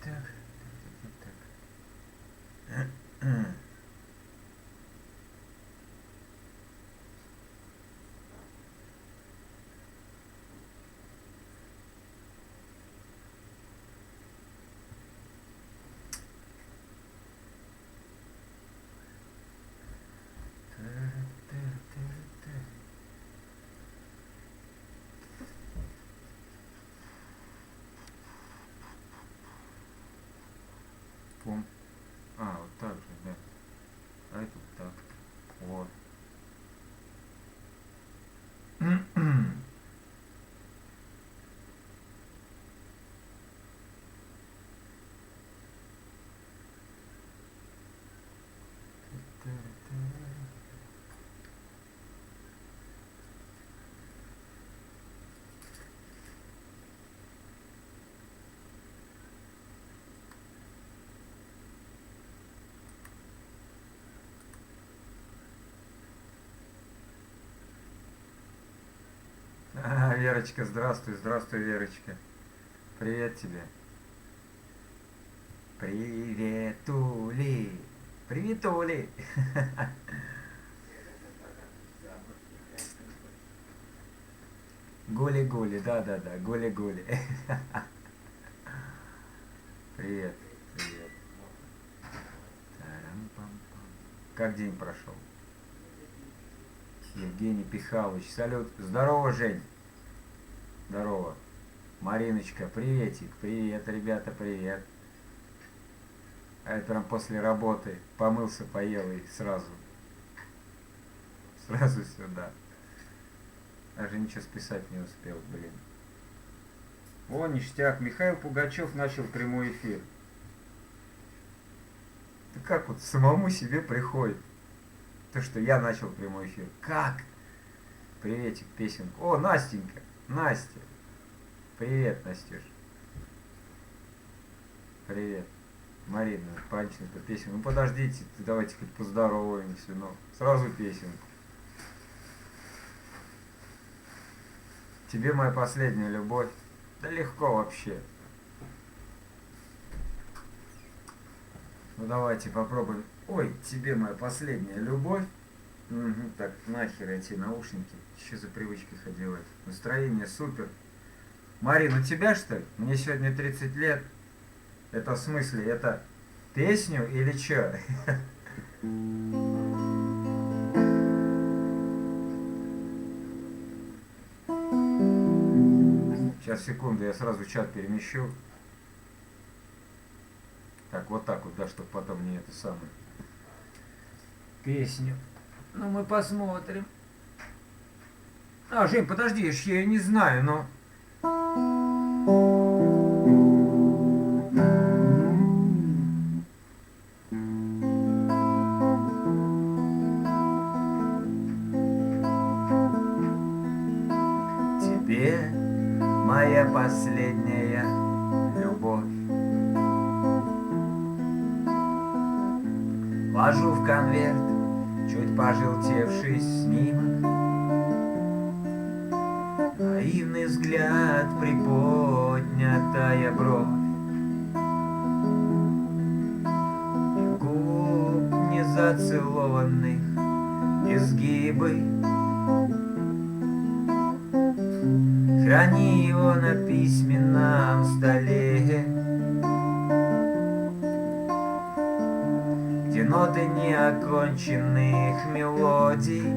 так. Пом. А, вот так же, да. А это вот так. Вот. А, Верочка, здравствуй, здравствуй, Верочка. Привет тебе. Привет, Ули. Привет, Ули. Гули-гули, да-да-да, гули-гули. Привет, привет. Тарам-пам-пам. Как день прошел? Евгений Пихалович, салют. Здорово, Жень. Здорово. Мариночка, приветик. Привет, ребята, привет. А это прям после работы помылся, поел и сразу сюда. Даже ничего списать не успел, блин. О, ништяк. Михаил Пугачев начал прямой эфир. Да как вот самому себе приходит? То, что я начал прямой эфир. Как? Приветик, песенку. О, Настенька. Настя. Привет, Настюш. Привет. Марина, Панченко, песенку. Ну подождите, давайте хоть поздороваемся. Ну, сразу песенку. Тебе моя последняя любовь. Да легко вообще. Ну давайте попробуем. Ой, тебе моя последняя любовь. Угу, так, нахер эти наушники. Еще за привычкой ходила. Настроение супер. Марин, у тебя что ли? Мне сегодня 30 лет. Это в смысле, это песню или чё? Сейчас, секунду, я сразу чат перемещу. Так вот, да, чтобы потом не это самое. Песню. Ну, мы посмотрим. А, Жень, подожди, я ее не знаю, но... Тебе моя последняя любовь. Ложу в конверт чуть пожелтевший снимок. Наивный взгляд, приподнятая бровь, и губ незацелованных изгибы. Храни его на письменном столе, где ноты неоконченных мелодий.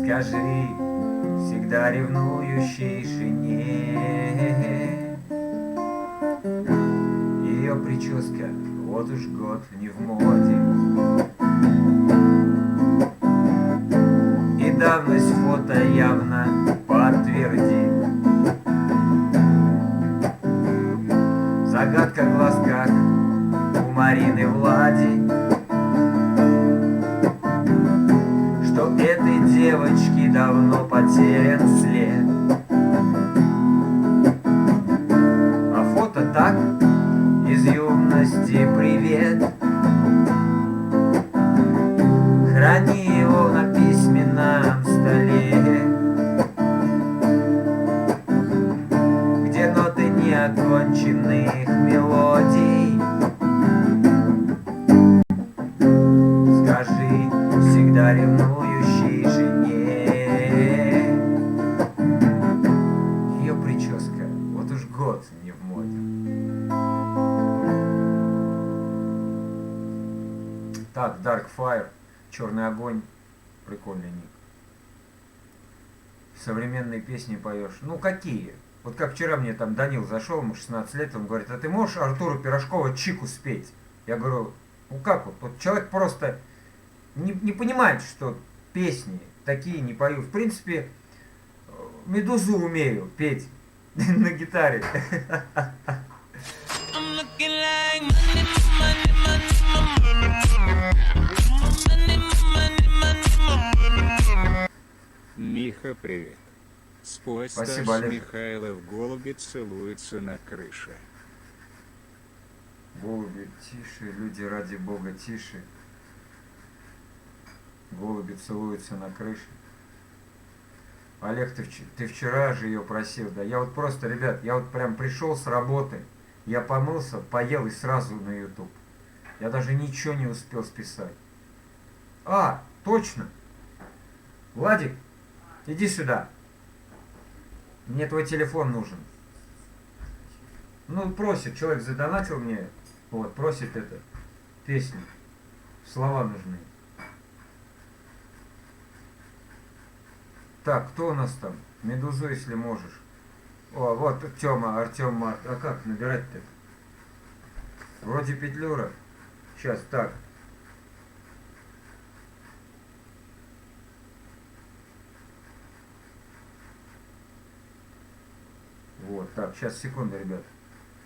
Скажи всегда ревнующей жене, ее прическа вот уж год не в моде, и давность фото явно подтвердит. Загадка в глазках у Марины Влади, что этой девочке давно потерян след. А фото так, из юности привет. Храни его на письменном столе, где всегда ревнующей жене. Ее прическа вот уж год не в моде. Так, Dark Fire, Черный огонь, прикольный ник. Современные песни поешь. Ну какие? Вот как вчера мне там Данил зашел, ему 16 лет, он говорит, а ты можешь Артуру Пирожкова Чику спеть? Я говорю, ну как вот? Вот человек просто не понимает, что песни такие не пою. В принципе, Медузу умею петь на гитаре. Миха, привет. Спой, Спасибо, Стас Олег. Михайлов, голуби целуются на крыше. Голуби, тише, люди, ради бога, тише. Голуби целуются на крыше. Олег, ты вчера же ее просил, да? Я вот просто, ребят, я вот прям пришел с работы, я помылся, поел и сразу на YouTube. Я даже ничего не успел списать. А, точно. Владик, иди сюда. Мне твой телефон нужен. Ну, просит, человек задонатил мне, вот, просит это, песню. Слова нужны. Так, кто у нас там? Медузу, если можешь. О, вот Тёма, Артём, а как набирать-то? Вроде Петлюра. Сейчас, так. Вот, так, сейчас, секунду, ребят.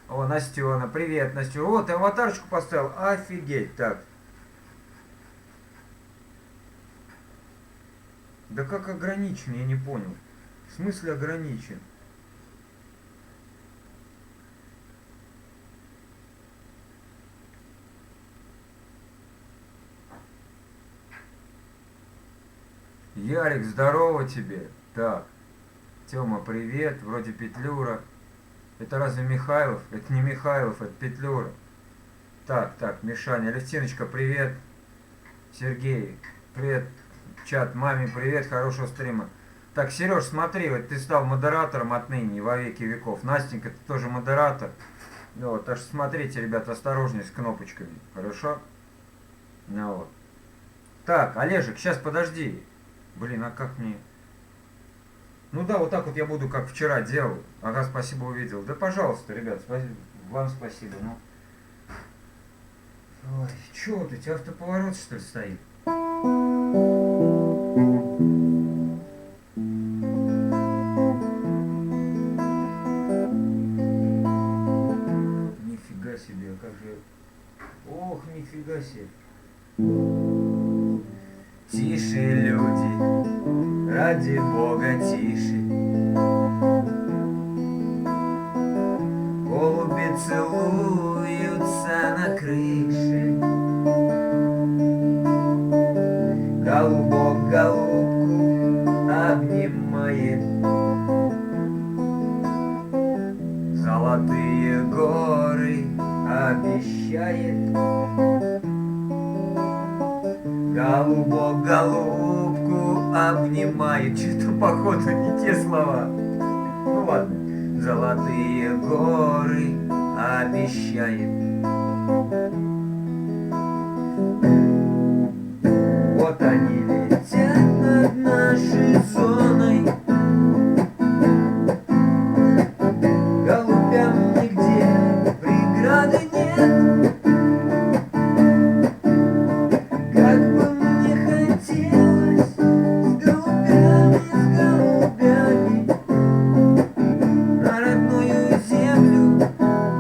О, Настена, привет, Настена. Вот, ты аватарочку поставил, офигеть, так. Да как ограничен, я не понял. В смысле ограничен? Ярик, здорово тебе. Так, Тёма, привет, вроде Петлюра. Это разве Михайлов? Это не Михайлов, это Петлюра. Так, Мишаня, Алевтиночка, привет. Сергей, привет. Чат, маме, привет, хорошего стрима. Так, Сереж, смотри, вот ты стал модератором отныне во веки веков. Настенька, ты тоже модератор. Ну вот, так что смотрите, ребята, осторожнее с кнопочками, хорошо? Ну вот. Так, Олежек, сейчас подожди. Блин, а как мне... Ну да, вот так вот я буду, как вчера делал. Ага, спасибо, увидел. Да, пожалуйста, ребят, вам спасибо. Ну. Ой, чё вот у тебя автоповорот, что ли, стоит? Нифига себе, как же... Ох, нифига себе. Тише, люди, ради бога, тише. Голуби целуются на крыше. Голубок голубку обнимает. Золотые горы обещает. Голубок голубку обнимает. Что-то походу не те слова. Ну ладно. Золотые горы обещает. Вот они летят над нашей зоной. Голубям нигде преграды нет. Как бы мне хотелось с голубями на родную землю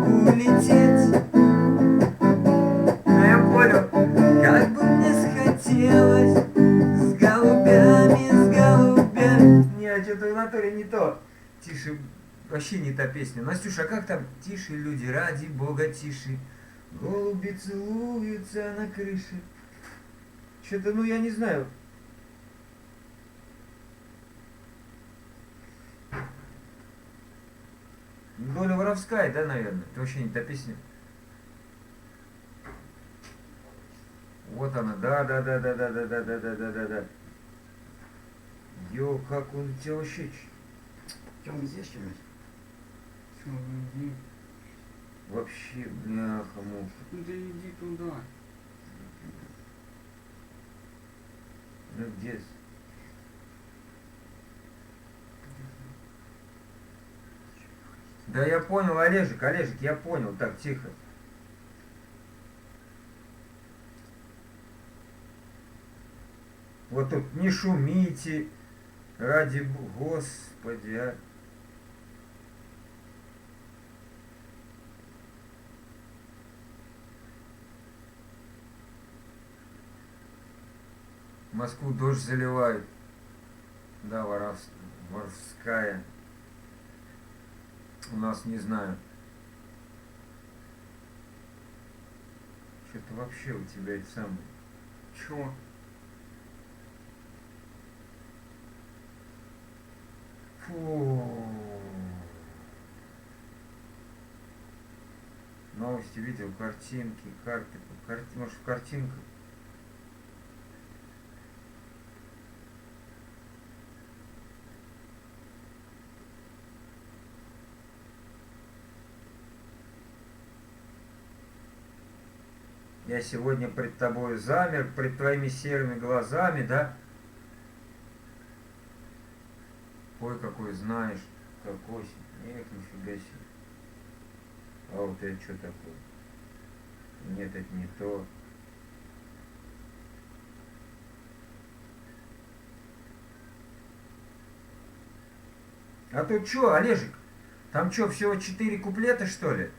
улететь. Ну я понял, как бы мне хотелось с голубями. Не, что-то в натуре не то. Тише, вообще не та песня. Настюша, а как там? Тише, люди, ради бога, тише. Голуби целуются на крыше. Что-то, ну я не знаю. Доля воровская, да, наверное? Это вообще не та песня. Вот она, да. Ё, как он тебя вообще... Тём, здесь что-нибудь? Все, иди. Вообще, бляха-муха. Ну ты иди туда. Ну где? Да я понял, Олежек, я понял. Так, тихо. Вот тут не шумите, ради Господи, а. Москву дождь заливает. Да, Воровская. У нас не знаю. Что-то вообще у тебя это самое. Чё? Фу. Новости видел, картинки, карты. Может, картинка? Я сегодня пред тобой замер, пред твоими серыми глазами, да? Ой, какой знаешь, какой. Эх, нифига себе. А вот это что такое? Нет, это не то. А тут что, Олежек? Там что, всего 4 куплета, что ли?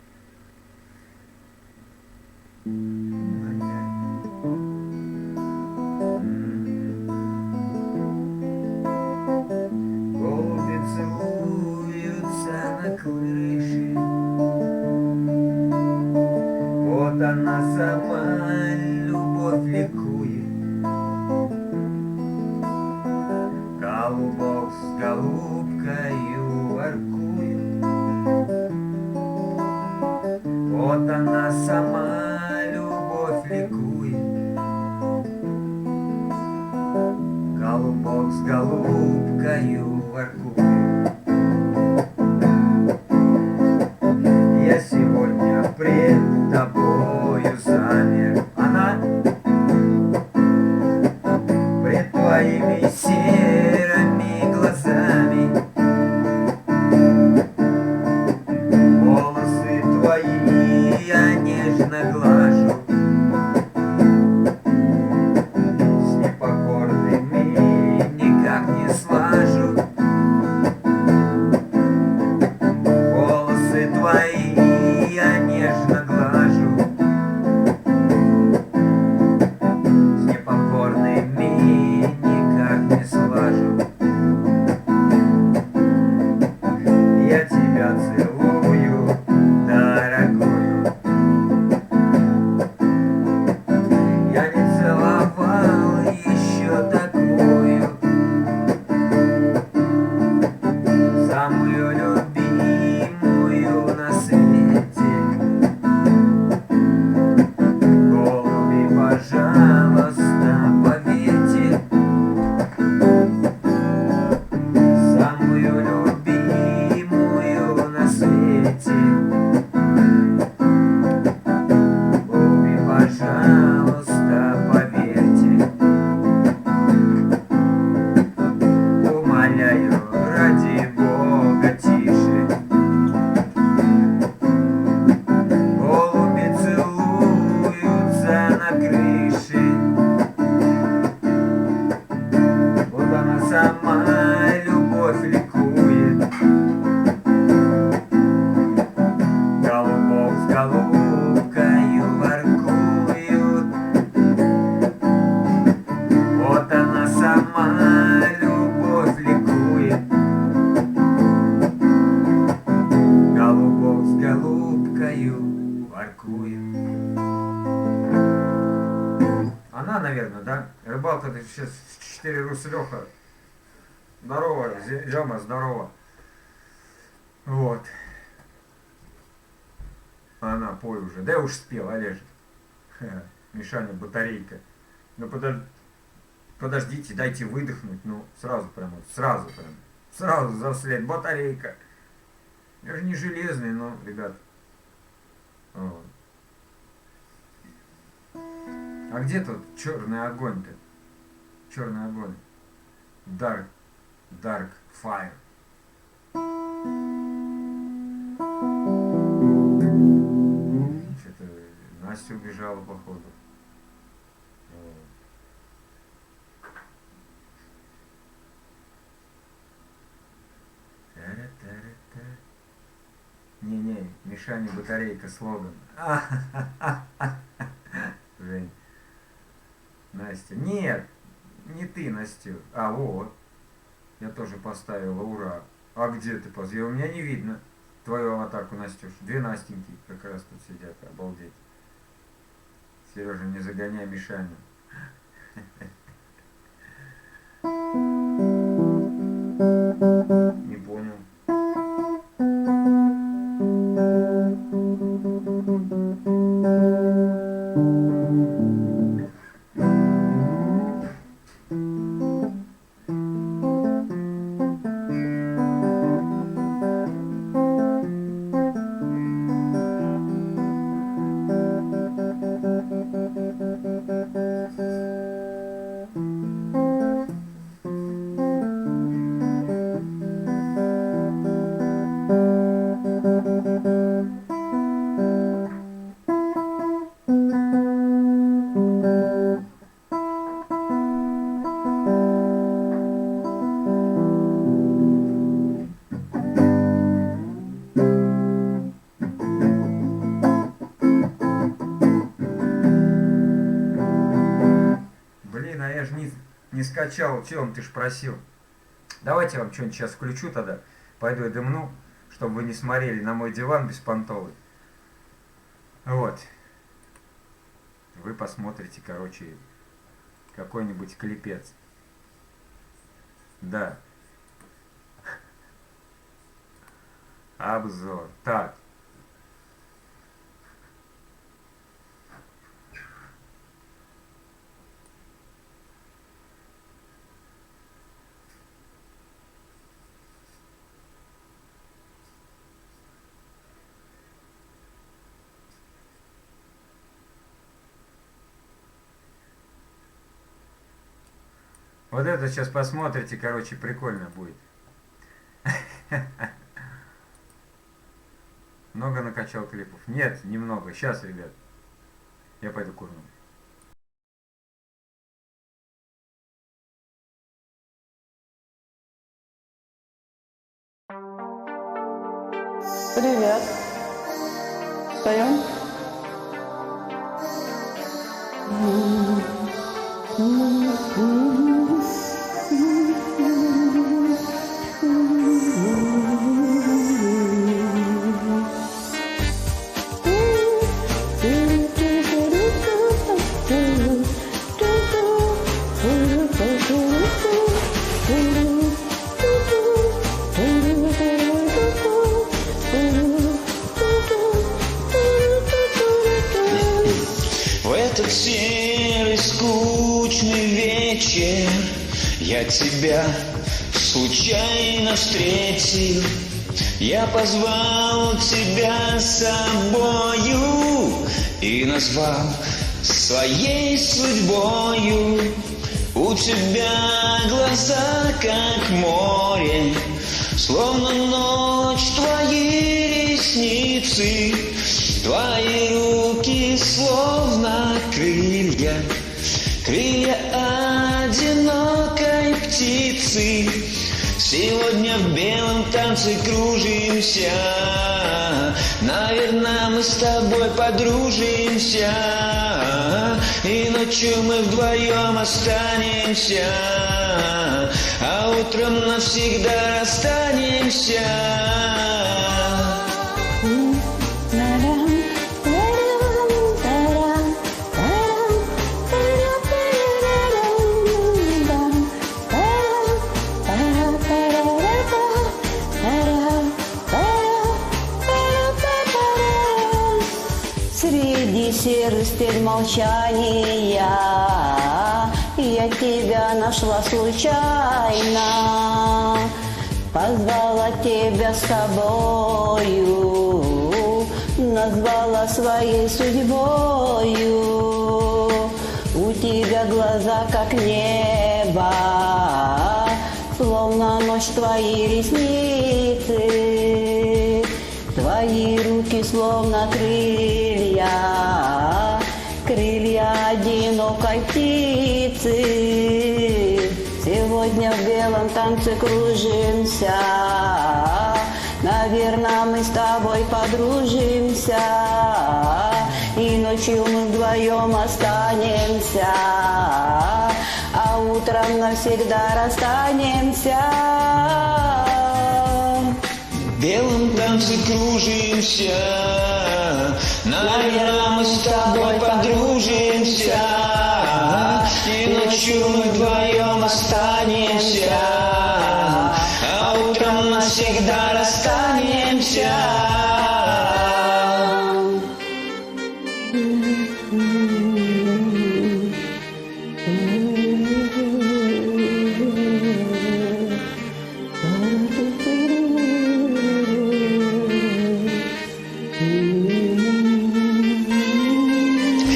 Голуби целуются на крыше. Вот она сама, любовь ликует. Голубок с голубкою воркует. Вот она сама, любовь ликует. Голубок с голубкою воркует. Я сегодня пред тобою замер. Она пред твоими серыми глазами. Волосы твои я нежно глажу. С непокорными никак не слажу. Волосы твои я нежно глажу. С непокорными никак не слажу. Я тебя целую, дорогую. Я не целовал еще такую, самую любимую на свете. Голуби, пожалуйста, поверьте, самую любимую на свете. Голуби, пожалуйста, поверьте. Умоляю, ради Бога, тише. Голуби целуются на крыше. Вот она сама, любовь ликует. Голубок с голубкою воркуют. Вот она сама, любовь ликует. Голубок с голубкою воркует. Она, наверное, да? Рыбалка, ты сейчас 4 руслёха. Здорово, Зёма, здорово. Вот. Она, пой уже. Да я уж спел, Олежек. Мишаня, батарейка. Ну подождите, дайте выдохнуть. Ну, сразу прям, сразу за вслед. Батарейка. Я же не железный, но, ребят. Вот. А где тут черный огонь-то? Черный огонь. Dark fire. Что-то Настя убежала, походу. Не, Мишаня, батарейка, слоган. Жень. Настя. Нет, не ты, Настю. А, вот. Я тоже поставила, ура. А где ты поставила? У меня не видно твою аватарку, Настюш. Две Настеньки как раз тут сидят, обалдеть. Сережа, не загоняй Мишаню. Не понял. Блин, а я же не скачал, Тём, ты ж просил. Давайте я вам что-нибудь сейчас включу тогда. Пойду я дымну, чтобы вы не смотрели на мой диван беспонтовый. Вот. Вы посмотрите, короче, какой-нибудь клипец. Да. Обзор. Так. Вот это сейчас посмотрите, короче, прикольно будет. Много накачал клипов? Нет, немного. Сейчас, ребят. Я пойду курну. Привет. Встаем? В этот серый скучный вечер я тебя случайно встретил. Я позвал тебя с собою и назвал своей судьбою. У тебя глаза как море, словно ночь твои ресницы, твои руки словно крылья, крылья одинокой птицы. Сегодня в белом танце кружимся, наверное, мы с тобой подружимся, и ночью мы вдвоем останемся, а утром навсегда расстанемся. Среди серый стиль молчания, я тебя нашла случайно, позвала тебя с собою, назвала своей судьбою. У тебя глаза как небо, словно ночь твои ресницы, твои руки словно крылья, крылья одинокой птицы. Сегодня в белом танце кружимся, наверное, мы с тобой подружимся, и ночью мы вдвоем останемся, а утром навсегда расстанемся. В белом танце кружимся, наверное, мы с тобой подружимся, и ночью мы вдвоем останемся, а утром навсегда расстанемся.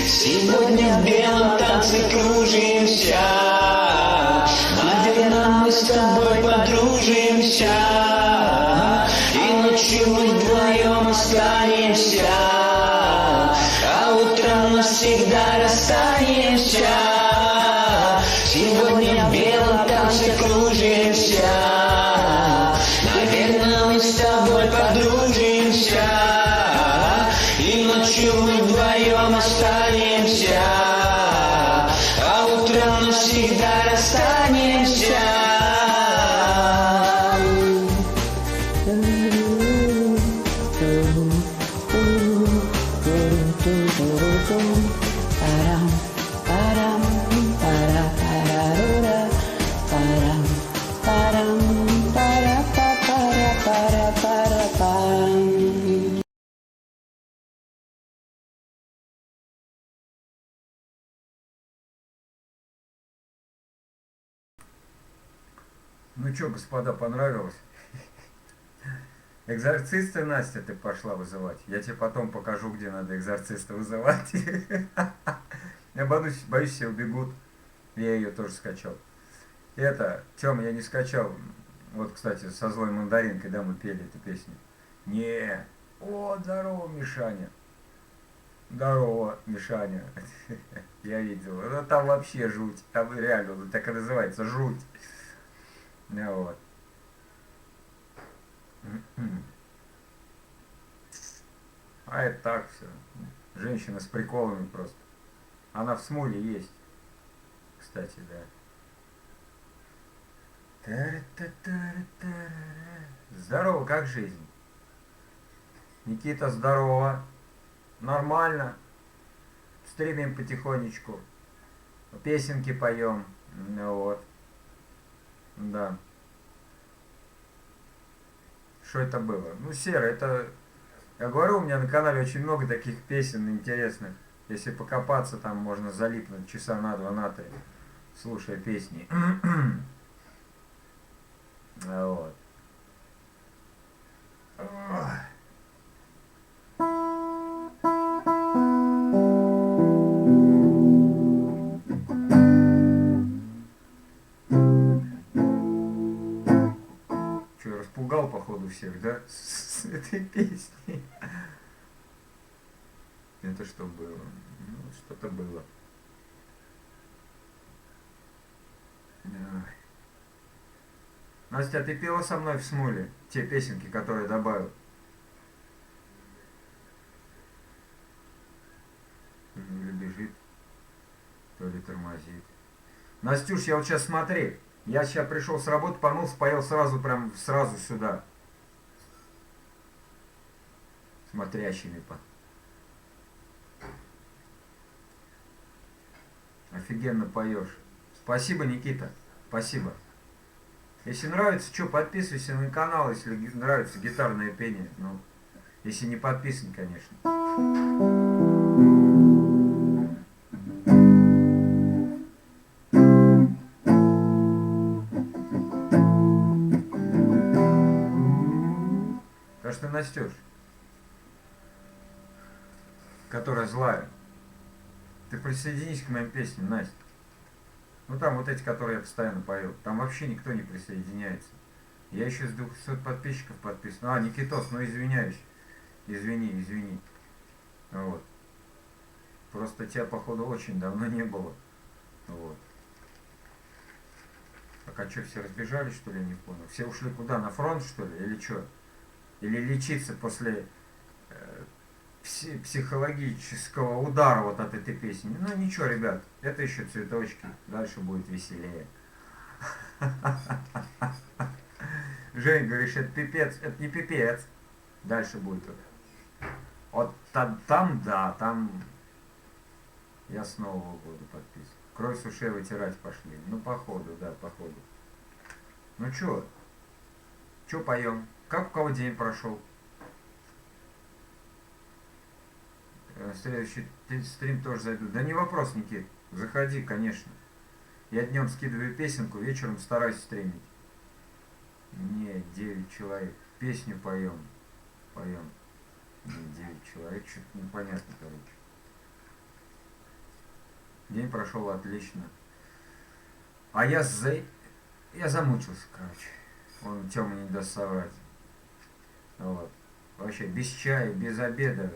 Сегодня в белом танце кружимся, наверное, мы с тобой подружимся, и ночью мы вдвоем останемся, а утром навсегда расстанемся. Сегодня в белом танце кружимся, наверное, мы с тобой подружимся, и ночью мы вдвоем останемся, а утром навсегда расстанемся. Ну что, господа, понравилось? Экзорциста, Настя, ты пошла вызывать. Я тебе потом покажу, где надо экзорциста вызывать. Я боюсь, все убегут. Я ее тоже скачал. Это, Тёма, я не скачал. Вот, кстати, со злой мандаринкой, да, мы пели эту песню. Не. О, здорово, Мишаня. Здорово, Мишаня. Я видел. Ну, там вообще жуть. Там реально, так и называется, жуть. Ну, вот. А это так все. Женщина с приколами просто. Она в смуле есть. Кстати, да. Здорово, как жизнь? Никита, здорово. Нормально. Стримим потихонечку. Песенки поем. Ну вот. Да. Что это было? Ну, Сера, это... Я говорю, у меня на канале очень много таких песен интересных. Если покопаться, там можно залипнуть часа на два, на три, слушая песни. Вот. Че, распугал, походу, всех, да? С этой песней. Это что было? Ну, что-то было. Настя, а ты пела со мной в смоле те песенки, которые добавил? Или бежит, то ли тормозит. Настюш, я вот сейчас смотри. Я сейчас пришел с работы, помылся, поел сразу, прям сразу сюда. Смотрящими по. Офигенно поешь. Спасибо, Никита. Спасибо. Если нравится, что, подписывайся на канал, если нравится гитарное пение. Ну, если не подписан, конечно. ты Настюш, которая злая. Ты присоединись к моим песням, Настя. Ну там вот эти, которые я постоянно пою. Там вообще никто не присоединяется. Я еще с 200 подписчиков подписан. А, Никитос, ну извиняюсь. Извини. Вот. Просто тебя, походу, очень давно не было. Вот. Так а что, все разбежались, что ли, я не понял? Все ушли куда? На фронт, что ли? Или что? Или лечиться после психологического удара вот от этой песни? Ну ничего, ребят, это еще цветочки. Дальше будет веселее. Жень, говоришь, это пипец. Это не пипец. Дальше будет. Вот там, да, там я с Нового года подписан. Кровь с ушей вытирать пошли. Ну, походу, да, походу. Ну, чё поем? Как у кого день прошел? Следующий стрим тоже зайду. Да не вопрос, Никит. Заходи, конечно. Я днем скидываю песенку, вечером стараюсь стримить. Не, 9 человек. Песню поем. Не, 9 человек. Что-то непонятно, короче. День прошел отлично. А я замучился, короче. Он Тёма не даст соврать. Вот. Вообще, без чая, без обеда,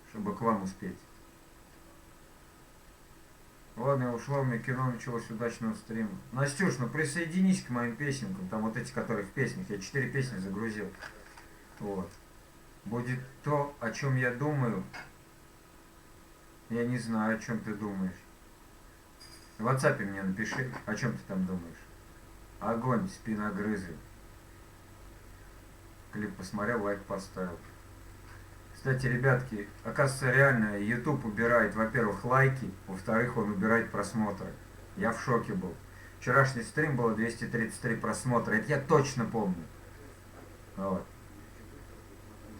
чтобы к вам успеть. Ладно, я ушла, у меня кино началось, удачного стрима. Настюш, ну присоединись к моим песенкам, там вот эти, которые в песнях. Я 4 песни загрузил. Вот. Будет то, о чем я думаю. Я не знаю, о чем ты думаешь. В WhatsApp мне напиши, о чем ты там думаешь. Огонь, спиногрызы. Клип посмотрел, лайк поставил. Кстати, ребятки, оказывается, реально YouTube убирает, во-первых, лайки, во-вторых, он убирает просмотры. Я в шоке был. Вчерашний стрим было 233 просмотра, это я точно помню. Вот.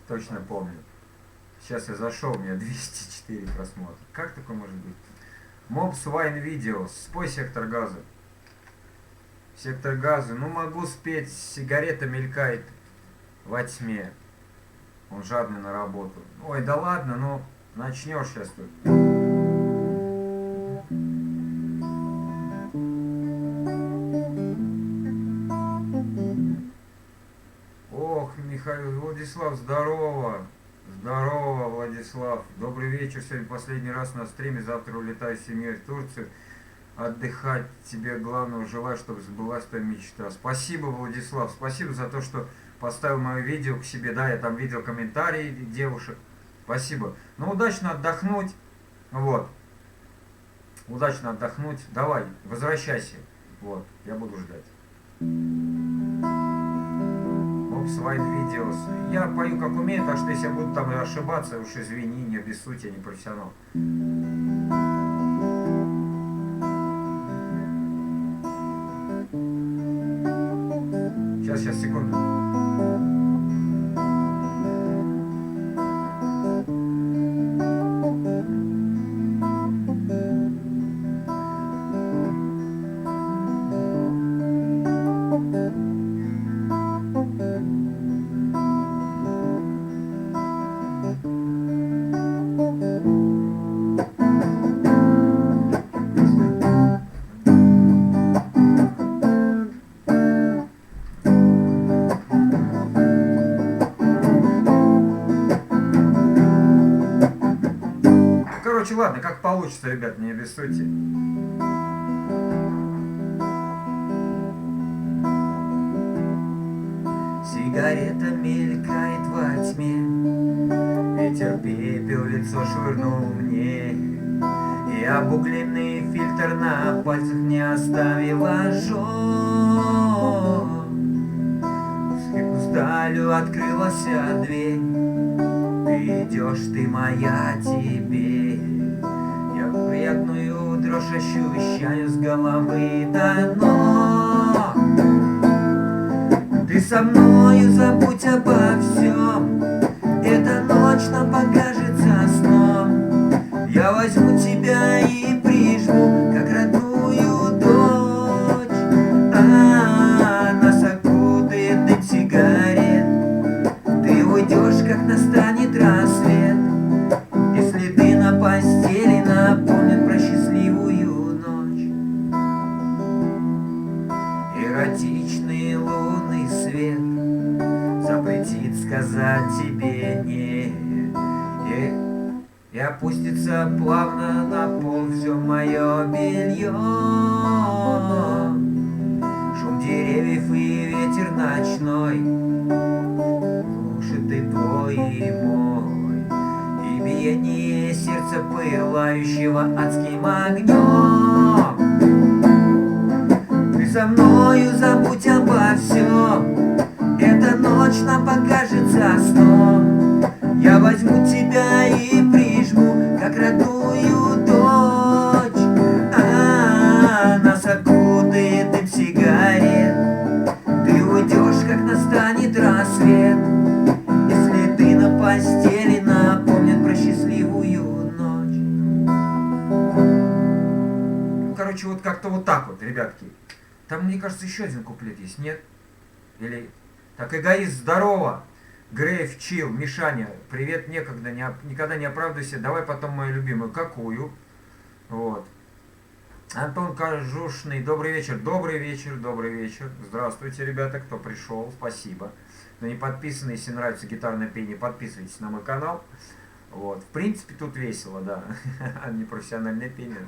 Точно помню. Сейчас я зашел, у меня 204 просмотра. Как такое может быть? Mobs Wine Videos. Спой «Сектор газа». «Сектор газа». Ну, могу спеть. Сигарета мелькает во тьме. Он жадный на работу. Ой, да ладно, ну, начнешь сейчас тут. Ох, Михаил, Владислав, здорово. Здорово, Владислав. Добрый вечер. Сегодня последний раз на стриме. Завтра улетаю с семьей в Турцию. Отдыхать. Тебе главного желаю, чтобы сбылась твоя мечта. Спасибо, Владислав. Спасибо за то, что поставил мое видео к себе. Да, я там видел комментарии девушек. Спасибо. Ну, удачно отдохнуть. Вот. Удачно отдохнуть. Давай, возвращайся. Вот, я буду ждать. Свайн видеос. Я пою как умею, так что если я буду там ошибаться, уж извини, не обессудь, я не профессионал. Сейчас, секунду. Короче, ладно, как получится, ребят, не обессудьте. Сигарета мелькает во тьме, ветер пепел лицо швырнул мне, и обугленный фильтр на пальцах не оставил ожог. Вдалью открылась дверь, ты идешь, ты моя теперь. Я приятную дрожь ощущаю с головы до ног. Ты со мною, забудь обо всем, эта ночь нам покажется сном. Я возьму тебя и прижму, как родную дочь. Нас окутает дым сигарет, ты Эротичный лунный свет запретит сказать тебе нет. И опустится плавно на пол все мое белье. Шум деревьев и ветер ночной, слушай ты твой и мой, и биение сердца пылающего адским огнем. Ты со мною забудь обо всем, эта ночь нам покажется сном. Я возьму тебя и прижму, как родную дочь. Нас окутает дым сигарет. Ты уйдешь, как настанет рассвет, если ты на постели напомнят про счастливую ночь. Ну, короче, вот как-то вот так вот, ребятки. Там, мне кажется, еще один куплет есть, нет? Или... Так, эгоист, здорово! Грейв, чил, Мишаня, привет, никогда не оправдывайся, давай потом мою любимую. Какую? Вот. Антон Кожушный, добрый вечер, добрый вечер, добрый вечер. Здравствуйте, ребята, кто пришел, спасибо. Кто не подписаны, если нравится гитарное пение, подписывайтесь на мой канал. Вот. В принципе, тут весело, да. Не профессиональное пение.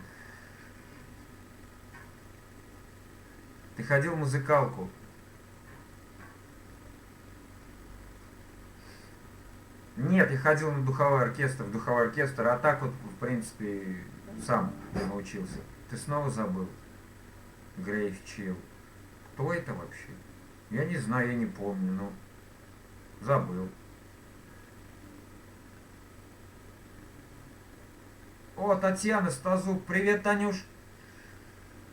Ты ходил в музыкалку? Нет, я ходил на духовой оркестр, а так вот, в принципе, сам научился. Ты снова забыл? Грейв Чилл. Кто это вообще? Я не знаю, я не помню, но забыл. О, Татьяна Стазук, привет, Танюш.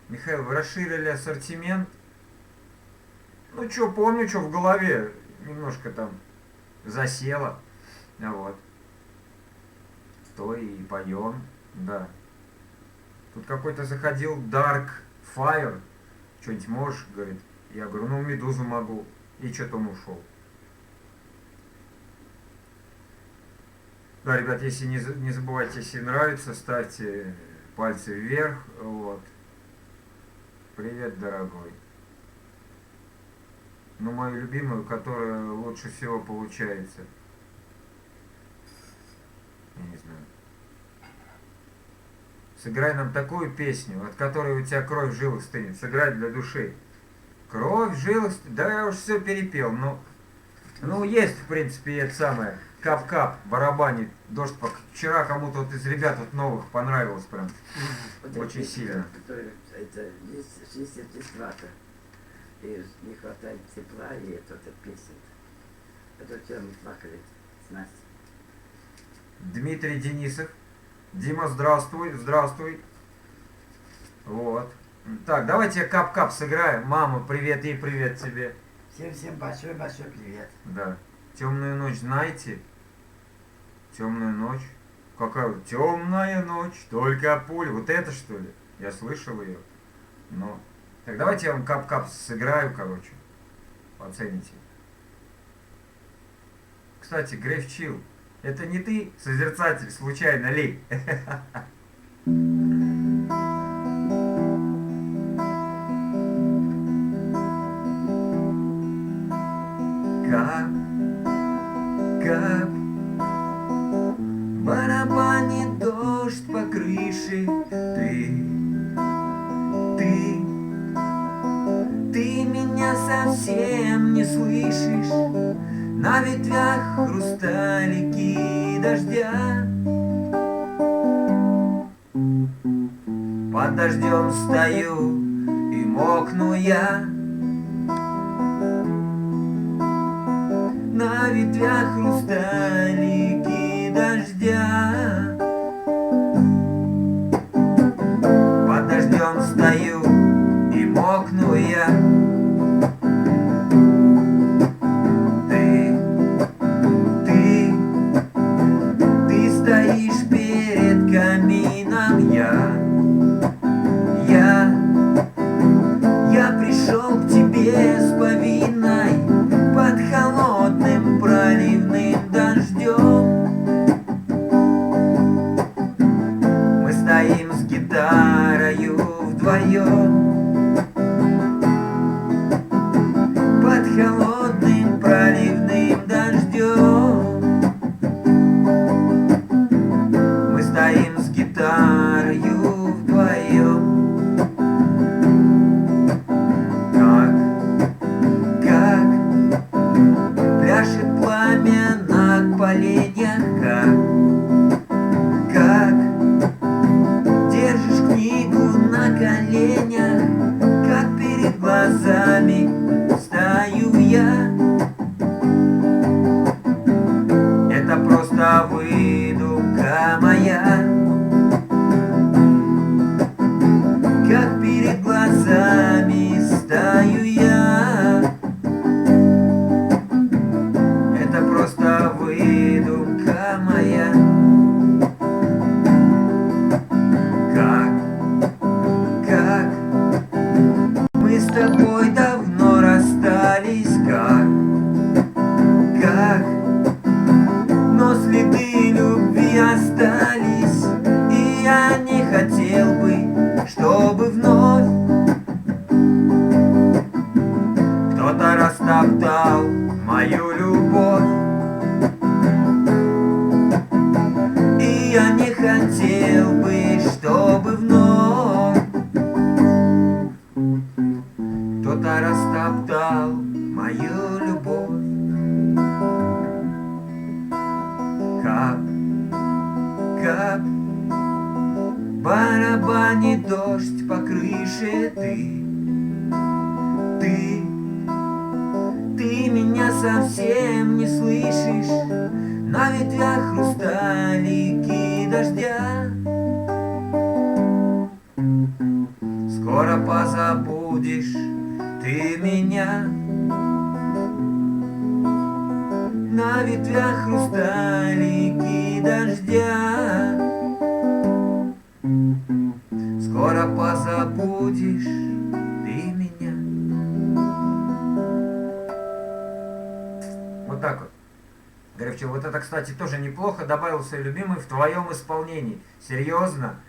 Михаил, вы расширили ассортимент? Ну, что, помню, что в голове немножко там засело. Вот. Стой и поем, да. Тут какой-то заходил Dark Fire. Что-нибудь можешь, говорит. Я говорю, ну Медузу могу. И что-то он ушел. Да, ребят, если не забывайте, если нравится, ставьте пальцы вверх. Вот. Привет, дорогой. Ну, мою любимую, которая лучше всего получается. Я не знаю. Сыграй нам такую песню, от которой у тебя кровь в жилах стынет. Сыграй для души. Кровь в жилах стынет. Да я уж все перепел. Ну, есть, в принципе, это самое. Кап-кап, барабанит, дождь. Вчера кому-то вот из ребят вот новых понравилось прям. Вот Очень эти, сильно. которые, это есть 62-то. И не хватает тепла, и это песня. Это вчера мы плакали с Настей. Дмитрий Денисов. Дима, здравствуй, здравствуй. Вот. Так, давайте кап-кап сыграем. Мама, привет, и привет тебе. Всем большой-большой привет. Да. Темную ночь знаете? Темную ночь. Какая? Темная ночь, только пуля. Вот это что ли? Я слышал ее. Но. Так, давайте я вам кап-кап сыграю, короче. Оцените. Кстати, Грейв Чилл. Это не ты, созерцатель, случайно ли? Кап, кап, барабанит дождь по крыше. Ты меня совсем не слышишь. На ветвях хрусталики дождя. Под дождем стою и мокну я. На ветвях хрусталики дождя. Под дождем стою и мокну я. Стоишь перед камином, я пришел к тебе с повинной под холодным проливным дождем. Мы стоим с гитарою вдвоем. тобой давно расстались, как, но следы любви остались, и я не хотел бы, чтобы вновь кто-то растоптал мою любовь. И я не хотел бы, чтобы вновь кто-то растоптал мою любовь. Кап, кап, барабанит дождь по крыше, ты меня совсем не слышишь. На ветвях хрусталики дождя. Скоро позабудешь ты меня. На ветвях хрусталики дождя. Скоро позабудешь ты меня. Вот так вот. Грефчил, вот это, кстати, тоже неплохо добавился, любимый, в твоем исполнении. Серьезно?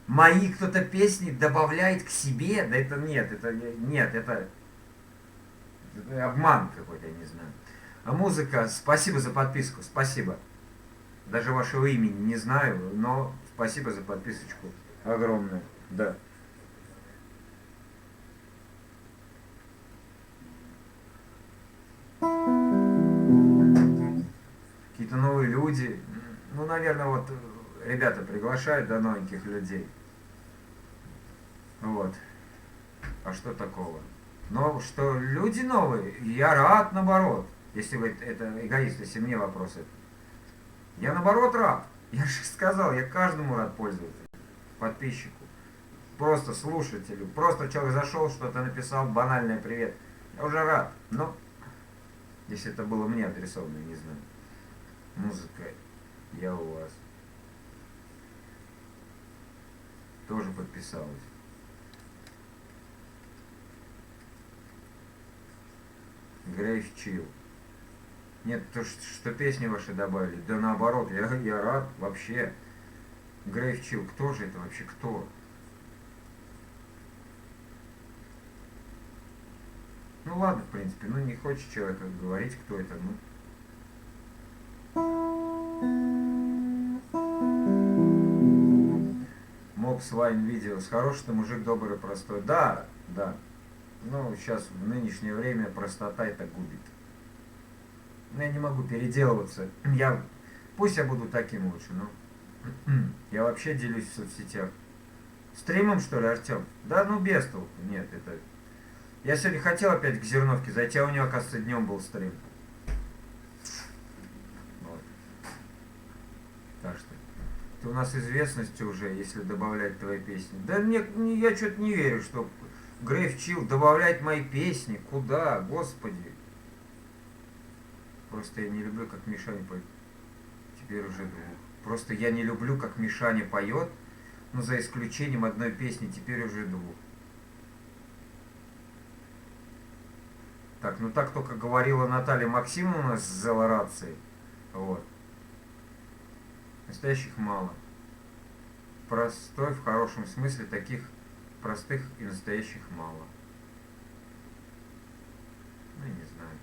Мои кто-то песни добавляет к себе? Да это нет, это обман какой-то, я не знаю. А музыка, спасибо за подписку, спасибо. Даже вашего имени не знаю, но спасибо за подписочку огромное, да. Какие-то новые люди. Ну, наверное, вот ребята приглашают, да, новеньких людей. Вот. А что такого? Но что люди новые, я рад, наоборот. Если вы это эгоист, если мне вопросы. Я наоборот рад. Я же сказал, я каждому рад пользоваться. Подписчику. Просто слушателю. Просто человек зашел, что-то написал, банальное привет. Я уже рад. Но если это было мне адресовано, не знаю. Музыка, я у вас. Тоже подписалась. Грейфчил. Нет, то, что песни ваши добавили. Да наоборот, я рад вообще. Грейфчил, кто же это вообще, кто? Ну ладно, в принципе, ну не хочет человек говорить, кто это, ну. Мопс Вайн видео. Хороший ты мужик, добрый, простой. Да, да. Ну, сейчас в нынешнее время простота это губит. Но я не могу переделываться. Пусть я буду таким лучше, но я вообще делюсь в соцсетях. Стримом, что ли, Артем? Да, ну без толку. Нет, это... Я сегодня хотел опять к Зерновке зайти, а у него, оказывается, днем был стрим. Вот. Так что... Ты у нас известность уже, если добавлять твои песни. Да я что-то не верю, что Грейфчил добавляет мои песни. Куда? Господи. Просто я не люблю, как Мишаня поет. Теперь уже двух. Просто я не люблю, как Мишаня поет, но за исключением одной песни, теперь уже двух. Так, ну так только говорила Наталья Максимовна с Зелорацией. Вот. Настоящих мало. Простой в хорошем смысле, таких простых и настоящих мало. Ну, не знаю.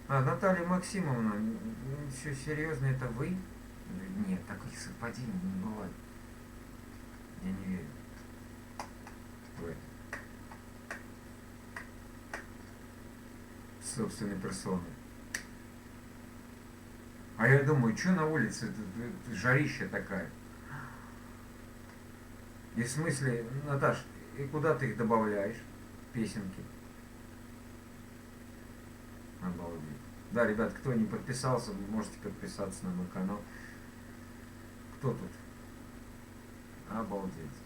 А, Наталья Максимовна, все серьезно, это вы? Нет, таких совпадений не бывает. Я не верю в это. Собственной персоной. А я думаю, что на улице, это жарища такая. И в смысле, Наташ, и куда ты их добавляешь, песенки? Обалдеть. Да, ребят, кто не подписался, можете подписаться на мой канал. Кто тут? Обалдеть.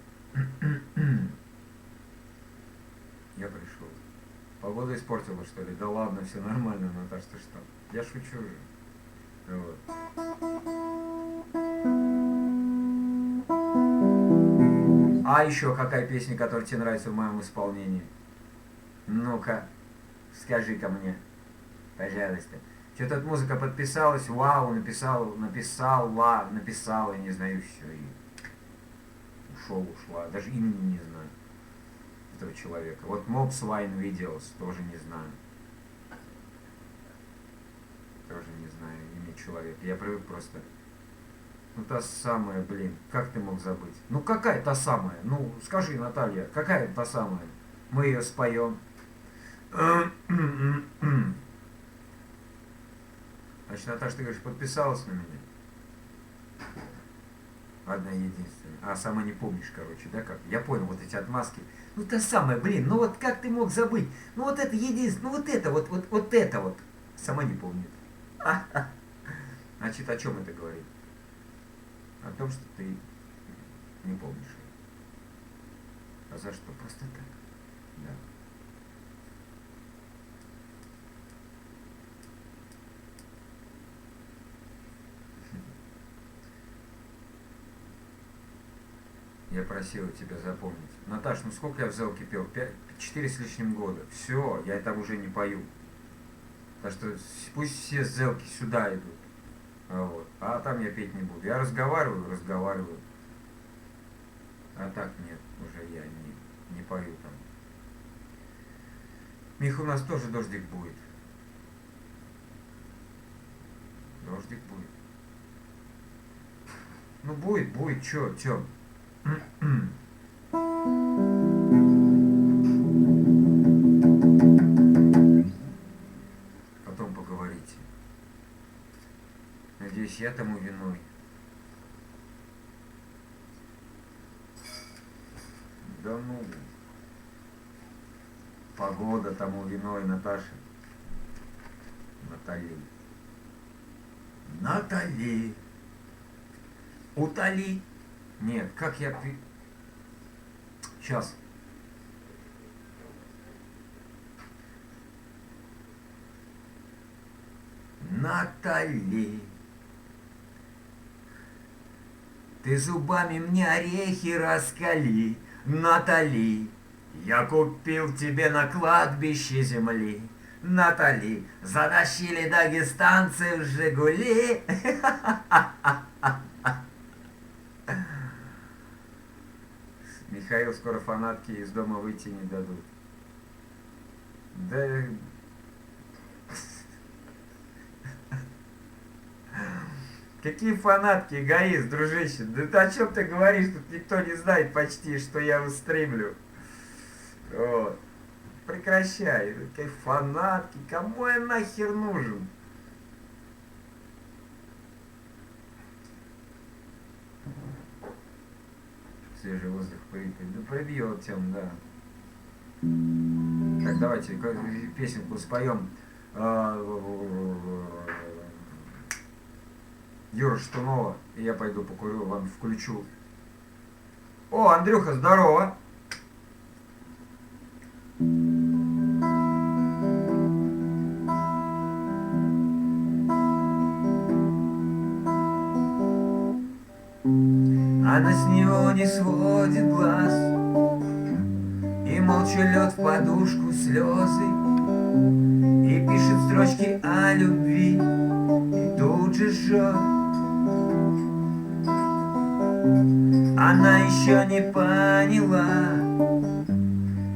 Я пришел. Погода испортила, что ли? Да ладно, все нормально, Наташ, ты что? Я шучу же. Вот. А еще какая песня, которая тебе нравится в моем исполнении? Ну-ка, скажи-ка мне, пожалуйста. Что тут музыка подписалась, вау, написала, я не знаю, все, и ушла, даже имени не знаю этого человека. Вот Mobs Wine Videos, тоже не знаю. Тоже не знаю имя человека, я привык просто. Ну та самая, блин, как ты мог забыть? Ну какая та самая? Ну скажи, Наталья, какая та самая? Мы ее споем. Значит, Наташа, ты говоришь, подписалась на меня? Одна единственная. А сама не помнишь, короче, да как? Я понял, вот эти отмазки. Ну та самая, блин, ну вот как ты мог забыть? Ну вот это единственное, ну вот это вот. Сама не помнит. Значит, о чем это говорит? О том, что ты не помнишь ее. А за что? Просто так. Да. Я просил тебя запомнить. Наташ, ну сколько я в Зелке пел? 4 с лишним года. Все, я там уже не пою. Так что пусть все с Зелки сюда идут. Вот. А там я петь не буду. Я разговариваю. А так нет, уже я не пою там. Миха, у нас тоже дождик будет. Дождик будет. Ну будет, чё? Потом поговорите. Надеюсь, я тому виной. Да ну, погода тому виной, Наташа. Натали. Утоли. Нет, как я... Сейчас. Натали. Ты зубами мне орехи раскали, Натали. Я купил тебе на кладбище земли, Натали. Затащили дагестанцы в Жигули. Михаил, скоро фанатки из дома выйти не дадут. Да... Какие фанатки, эгоист, дружище? Да ты о чем ты говоришь? Тут никто не знает почти, что я стримлю. Вот. Прекращай. Какие фанатки. Кому я нахер нужен? Свежий воздух прибьет тем, да. Так, давайте песенку споем. Юра Штунова, и я пойду покурю, вам включу. О, Андрюха, здорово! Она с него не сводит глаз и молча льет в подушку слезы и пишет строчки о любви и тут же жжет. Она еще не поняла,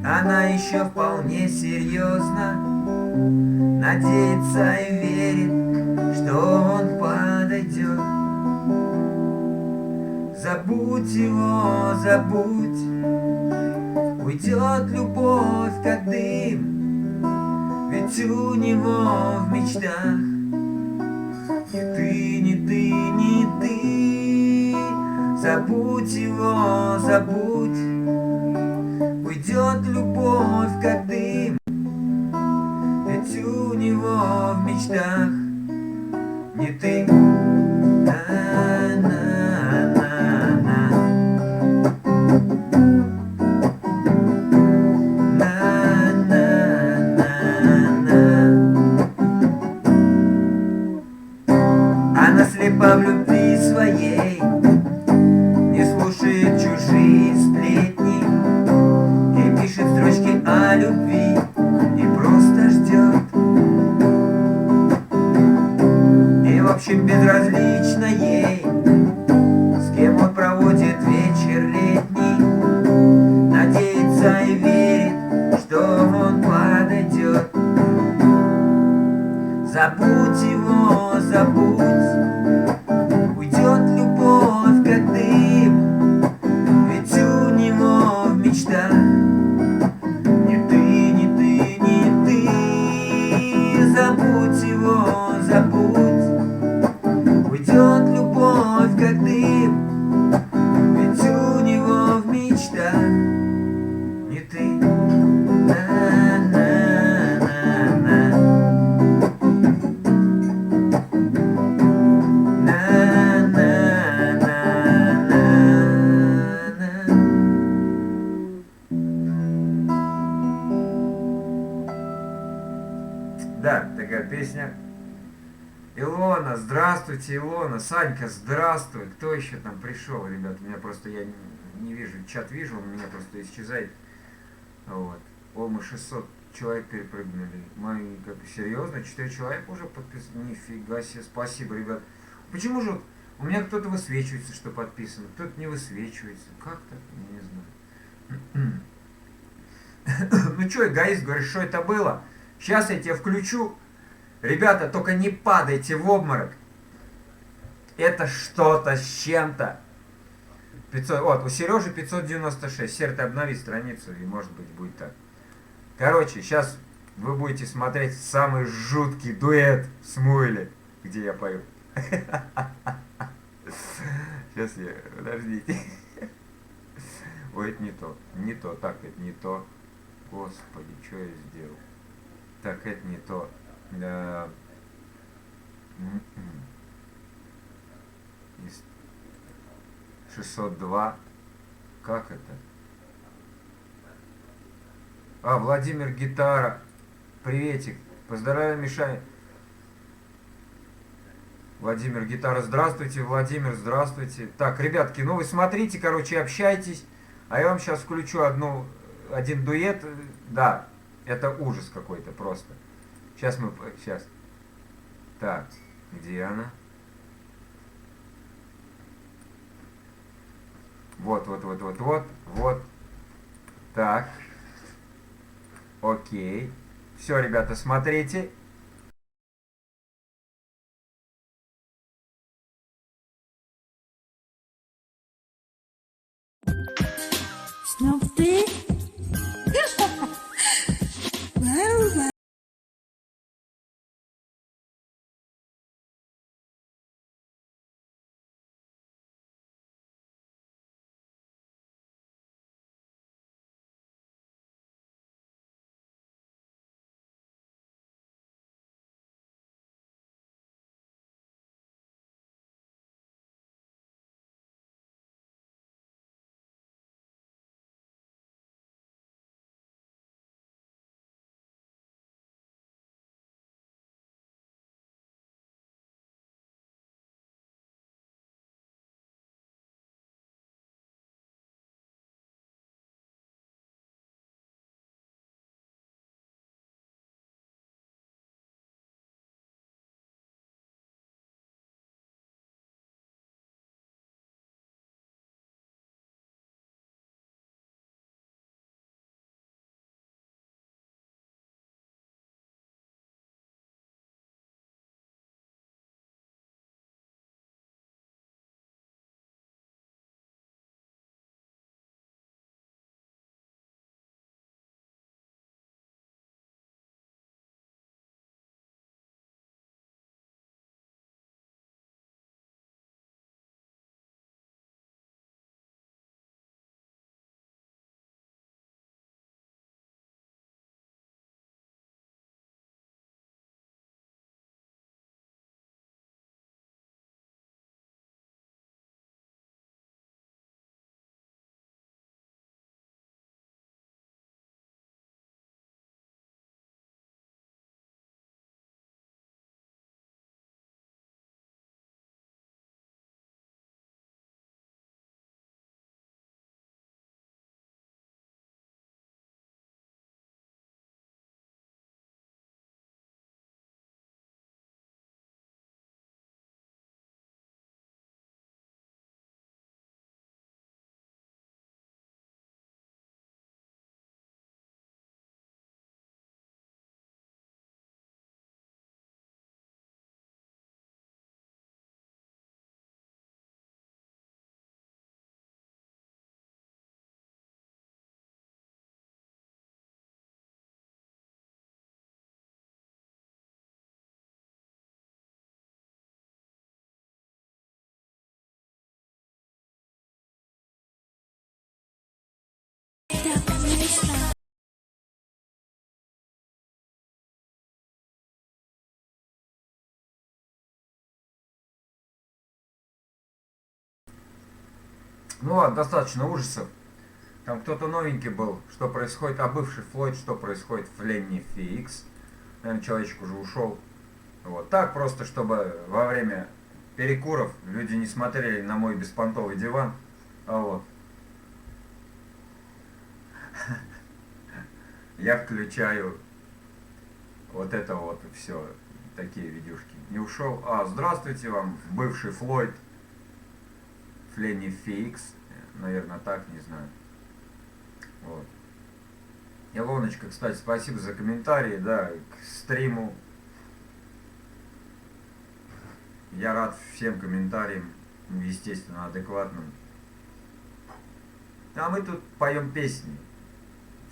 она еще вполне серьезно надеется и верит, что он подойдет. Забудь его, забудь, уйдет любовь как дым, ведь у него в мечтах ни ты. Забудь его, забудь, уйдет любовь как дым, ведь у него в мечтах не ты. Она слепа в любви своей, не слушает чужие сплетни и пишет строчки о любви впрочем, безразлично ей, с кем он проводит вечер летний. Надеется и верит, что он подойдет. Забудь его, забудь, уйдет любовь, как дым, ведь у него в мечтах не ты, не ты, не ты. Забудь его, забудь, уйдет любовь, как дым, ведь у него в мечтах не ты. Да, такая песня. Илона, здравствуйте, Илона. Санька, здравствуй. Кто еще там пришел, ребят? У меня просто, я не вижу, чат вижу, он у меня просто исчезает. Вот. О, мы 600 человек перепрыгнули. Мы, как, серьезно? 4 человека уже подписаны? Нифига себе, спасибо, ребят. Почему же вот у меня кто-то высвечивается, что подписан, кто-то не высвечивается? Как так? Я не знаю. Ну что, эгоист, говоришь, что это было? Сейчас я тебя включу. Ребята, только не падайте в обморок. Это что-то с чем-то. 500, вот, у Сережи 596. Серый, ты обнови страницу, и может быть будет так. Короче, сейчас вы будете смотреть самый жуткий дуэт в Смуиле, где я пою. Сейчас я... Подождите. Ой, это не то. Не то. Так, это не то. Господи, что я сделал? Так, это не то. 602. Как это? А, Владимир Гитара. Приветик. Поздравляю, Миша. Владимир Гитара. Здравствуйте, Владимир, здравствуйте. Так, ребятки, ну вы смотрите, короче, общайтесь. А я вам сейчас включу один дуэт. Да, это ужас какой-то просто. Сейчас мы... Сейчас. Так, где она? Вот. Вот. Так. Окей. Все, ребята, смотрите. Snoop Dogg. Ну ладно, достаточно ужасов. Там кто-то новенький был, что происходит, а бывший Флойд, что происходит в Ленни Фикс. Наверное, человечек уже ушел. Вот. Так просто, чтобы во время перекуров люди не смотрели на мой беспонтовый диван. А вот. Я включаю вот это вот все, такие видюшки. Не ушел. А, здравствуйте вам, бывший Флойд. Фленни Фикс. Наверное, так, не знаю. Вот. Илоночка, кстати, спасибо за комментарии, да, к стриму. Я рад всем комментариям, естественно, адекватным. А мы тут поем песни,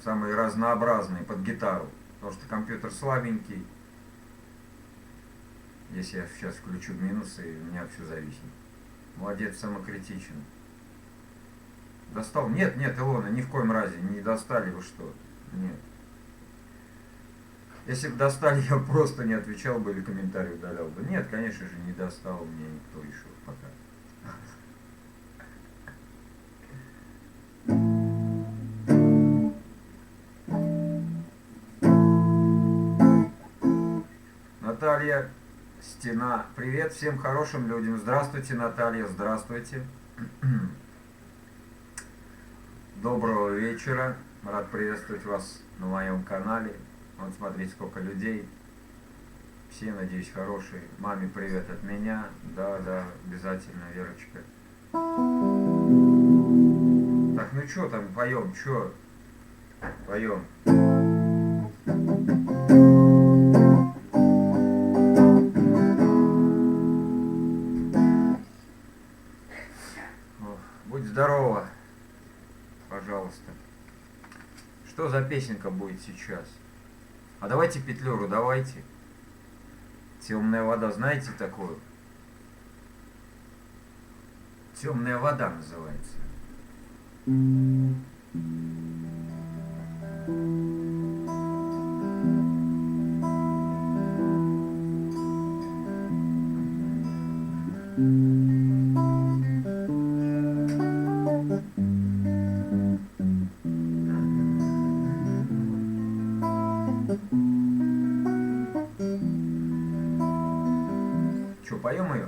самые разнообразные, под гитару, потому что компьютер слабенький. Если я сейчас включу минусы, у меня все зависит. Молодец, самокритичен. Достал? Нет, нет, Илона, ни в коем разе, не достали вы что? Нет. Если бы достали, я просто не отвечал бы или комментарий удалял бы. Нет, конечно же, не достал мне никто еще пока. Наталья Стена. Привет всем хорошим людям. Здравствуйте, Наталья, здравствуйте. Доброго вечера. Рад приветствовать вас на моем канале. Вот смотрите, сколько людей. Все, надеюсь, хорошие. Маме привет от меня. Да, да, обязательно, Верочка. Так, ну что там, поем, что? Поем. Будь здорова, пожалуйста. Что за песенка будет сейчас? А давайте петлюру, давайте. Темная вода, знаете такую? Темная вода называется. Что, поем ее?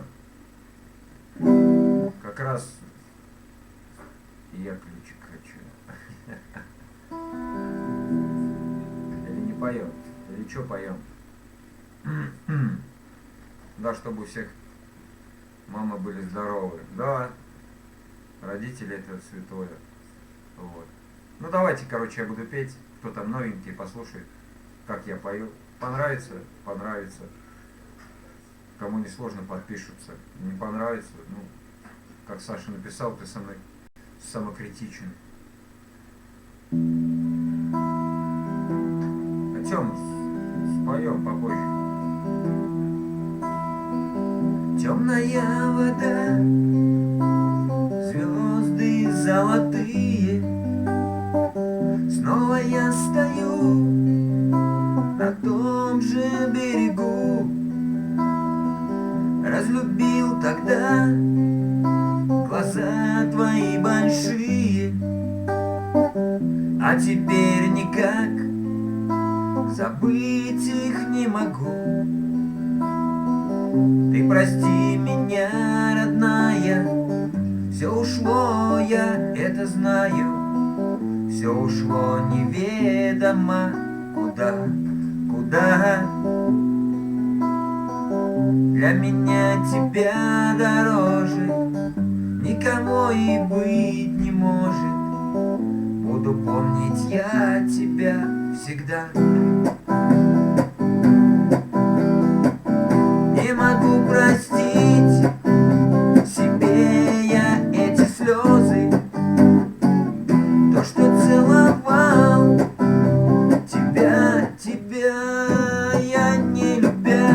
Как раз я ключик хочу. Или не поем? Или что поем? Да, чтобы у всех мамы были здоровы. Да, родители это святое. Вот. Ну давайте, короче, я буду петь. Кто там новенький, послушает, как я пою. Понравится? Понравится. Кому не сложно, подпишутся. Не понравится, ну, как Саша написал, ты со мной самокритичен. О чем споем попозже. Темная вода, звезды золотые. Снова я стою на том же берегу. Разлюбил тогда глаза твои большие, а теперь никак забыть их не могу. Ты прости меня, родная, все ушло, я это знаю, все ушло неведомо куда, куда. Для меня тебя дороже никому и быть не может. Буду помнить я тебя всегда. Не могу простить себе я эти слезы, то, что целовал тебя я не любя.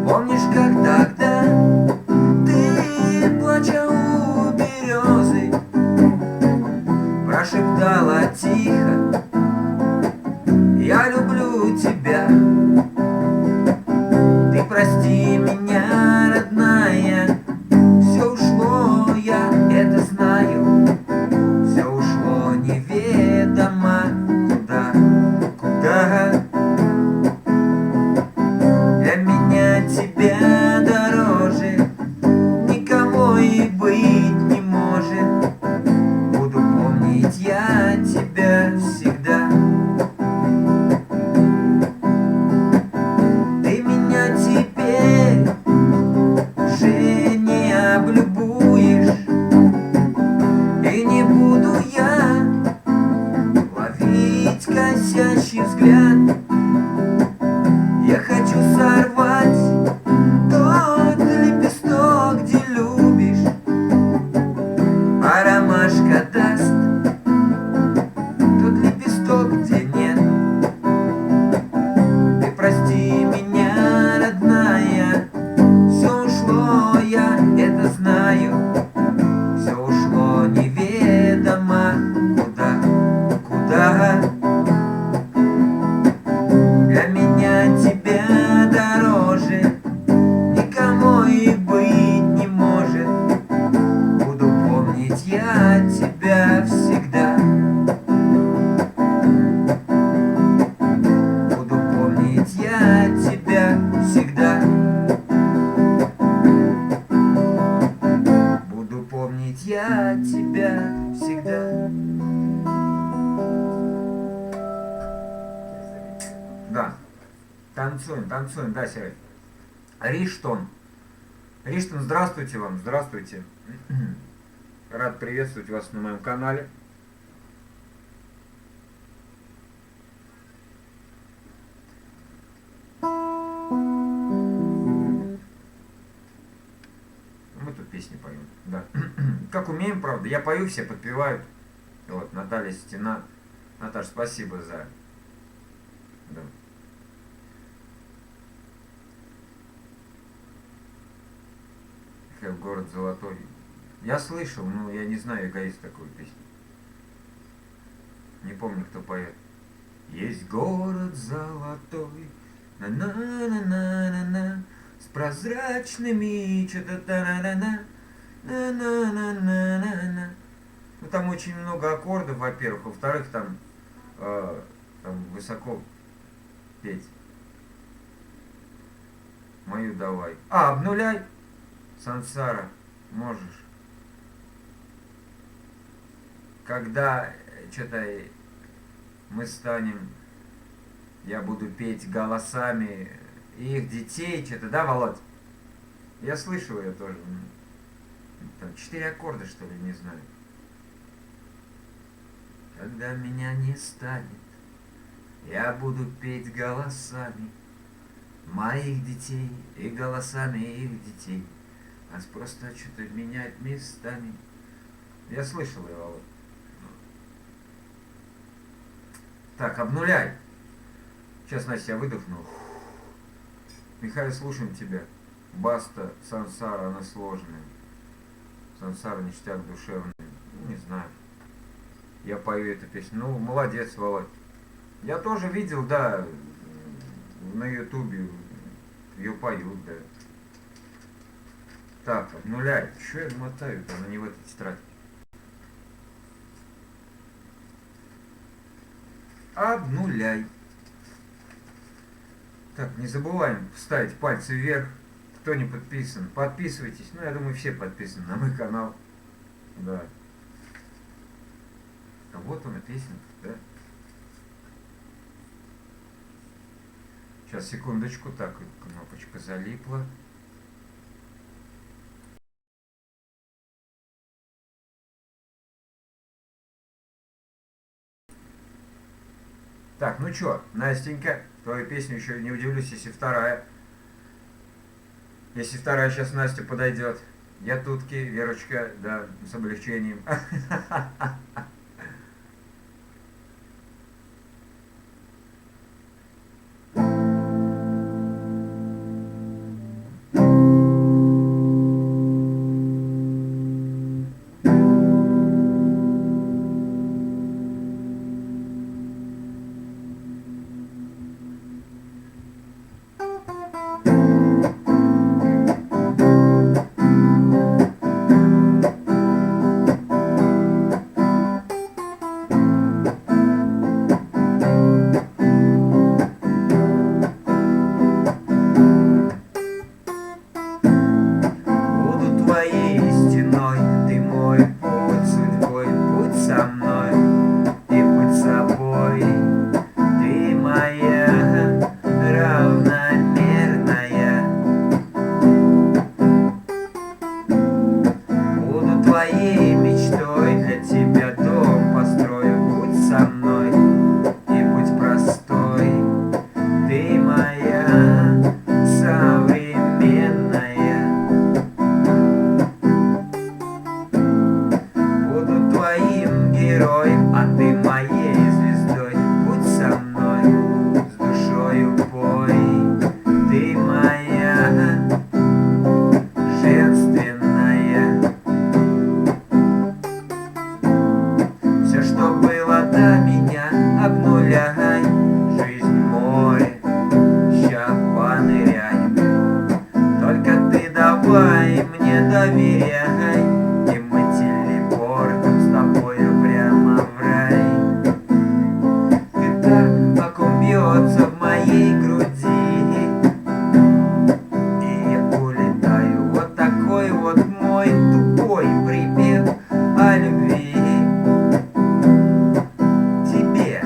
Помнишь, как тогда ты, плача у березы, прошептала тихо: нет. Я хочу сорвать тот лепесток, где любишь, а ромашка даст тот лепесток, где нет. Ты прости меня, родная, все ушло, я это знаю. Все ушло неведомо куда, куда. Для меня тебя дороже никому и быть не может. Буду помнить я тебя всегда. Буду помнить я тебя всегда. Буду помнить я тебя всегда. Да. Танцуем, танцуем, да, Серый. Риштон. Риштон, здравствуйте вам, здравствуйте. Рад приветствовать вас на моем канале. Мы тут песни поем, да. Как умеем, правда. Я пою, все подпевают. Вот, Наталья Стена. Наташ, спасибо за... Да. Город Золотой. Я слышал, но я не знаю, какая есть такую песню. Не помню, кто поет. Есть город золотой, на-на-на-на-на-на, с прозрачными что-то та-на-на-на, на-на-на-на-на-на. Ну там очень много аккордов, во-первых, во-вторых, там высоко петь. Мою давай. А, обнуляй. Сансара, можешь. Когда что-то мы станем, я буду петь голосами их детей, что-то, да, Володь? Я слышал ее тоже. Там 4 аккорда, что ли, не знаю. Когда меня не станет, я буду петь голосами моих детей и голосами их детей. Нас просто что-то менять местами. Я слышал его, Володь. Так, обнуляй. Сейчас, Настя, я выдохну. Михаил, слушаем тебя. Баста, Сансара, она сложная. Сансара, ништяк душевный. Ну, не знаю. Я пою эту песню. Ну, молодец, Володь. Я тоже видел, да, на ютубе. Ее поют, да. Так, обнуляй. Что я мотаю-то? Она не в этой тетради. Обнуляй. Так, не забываем вставить пальцы вверх. Кто не подписан, подписывайтесь. Ну, я думаю, все подписаны на мой канал. Да. А вот она, песенка, да? Сейчас, секундочку. Так, кнопочка залипла. Так, ну чё, Настенька, твою песню еще не удивлюсь, если вторая. Если вторая сейчас Настя подойдет. Я тутки, Верочка, да, с облегчением. доверяй, и мы телепортом с тобою прямо в рай. Ты так окунется в моей груди, и я улетаю. Вот такой вот мой тупой припев о любви тебе.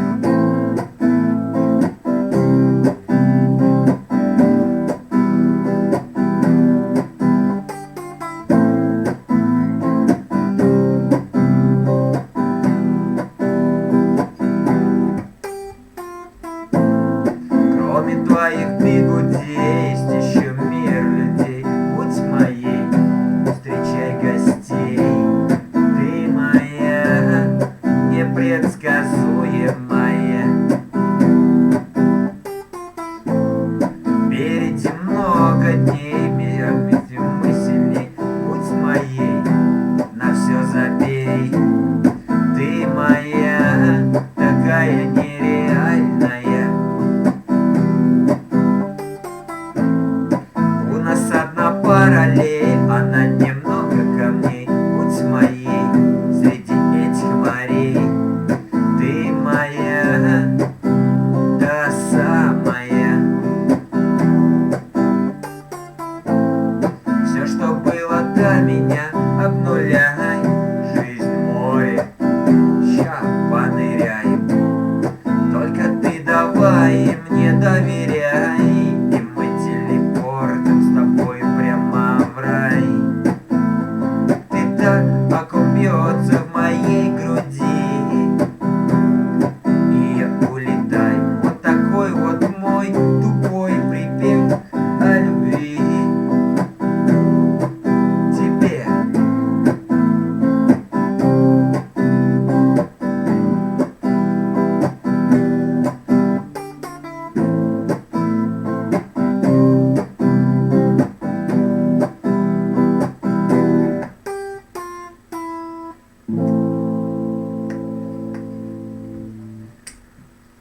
Кроме твоих бигудей есть еще мир людей. Будь моей, встречай гостей. Ты моя, непредсказуемая. Впереди много дней, вместе мы сильней. Будь моей, на все забей. Ты моя, такая нереальная. У нас одна параллель, она немного камней. Будь моей среди этих морей. Ты моя, та самая. Все, что было до меня, обнуляй. Жизнь море, ща поныряем. Только ты давай мне доверяй, и мы телепортом с тобой прямо в рай. Ты так окунется в моей груди, и я улетаю. Вот такой вот мой тупой припев о любви тебе.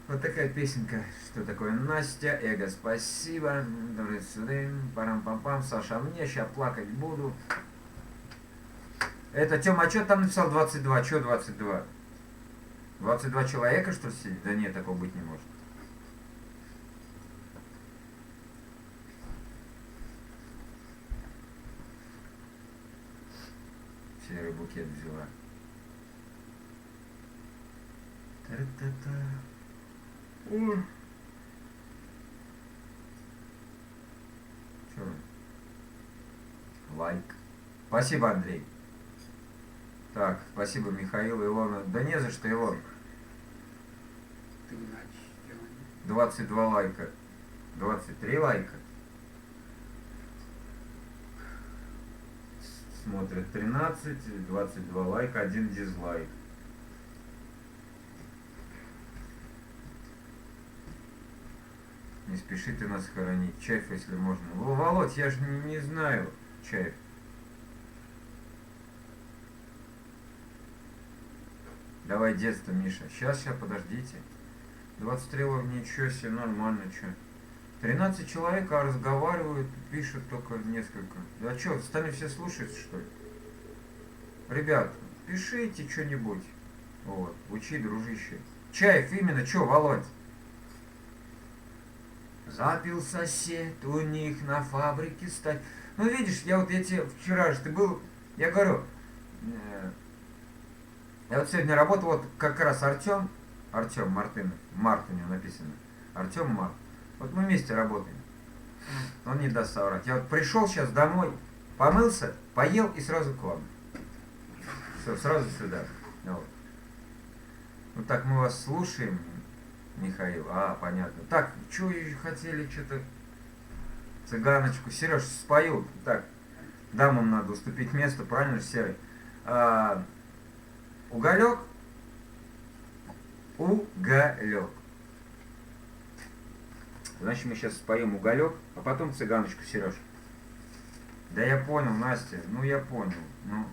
Вот такая песенка. Что такое Настя? Эго, спасибо. Добрый сюда. Парам-пам-пам. Саша, а мне сейчас плакать буду. Это, Тёма, а что там написал 22? Что 22? 22 человека, что ли, сидит? Да нет, такого быть не может. Серый букет взяла. Та-та-та. Ой. Чё? Лайк. Спасибо, Андрей. Так, спасибо, Михаил, Илона. Да не за что, Илон. Ты иначе делай. 22 лайка. 23 лайка. Смотрят 13, 22 лайка, 1 дизлайк. Не спеши ты нас хоронить. Чайф, если можно. Володь, я же не знаю, Чайф. Давай детство, Миша. Сейчас, подождите. 23 лайка, ничего себе, нормально, что. 13 человек, а разговаривают, пишут только несколько. А что, стали все слушать, что ли? Ребят, пишите что-нибудь. Вот, учи, дружище. Чайф, именно, что, Володь? Запил сосед у них на фабрике стать. Ну, видишь, я тебе вчера же ты был, я говорю, я вот сегодня работал, вот как раз Артем Мартынов, Март у него написано, Артем Март. Вот мы вместе работаем. Он не даст соврать. Я вот пришел сейчас домой, помылся, поел и сразу к вам. Все, сразу сюда. Вот. Вот так мы вас слушаем, Михаил. А, понятно. Так, что хотели, что-то цыганочку. Сереж, спою. Так, дамам надо уступить место, правильно же, Серый? Уголек. Уголек. Значит, мы сейчас споем уголек, а потом цыганочку, Сереж. Да я понял, Настя. Ну я понял. Ну.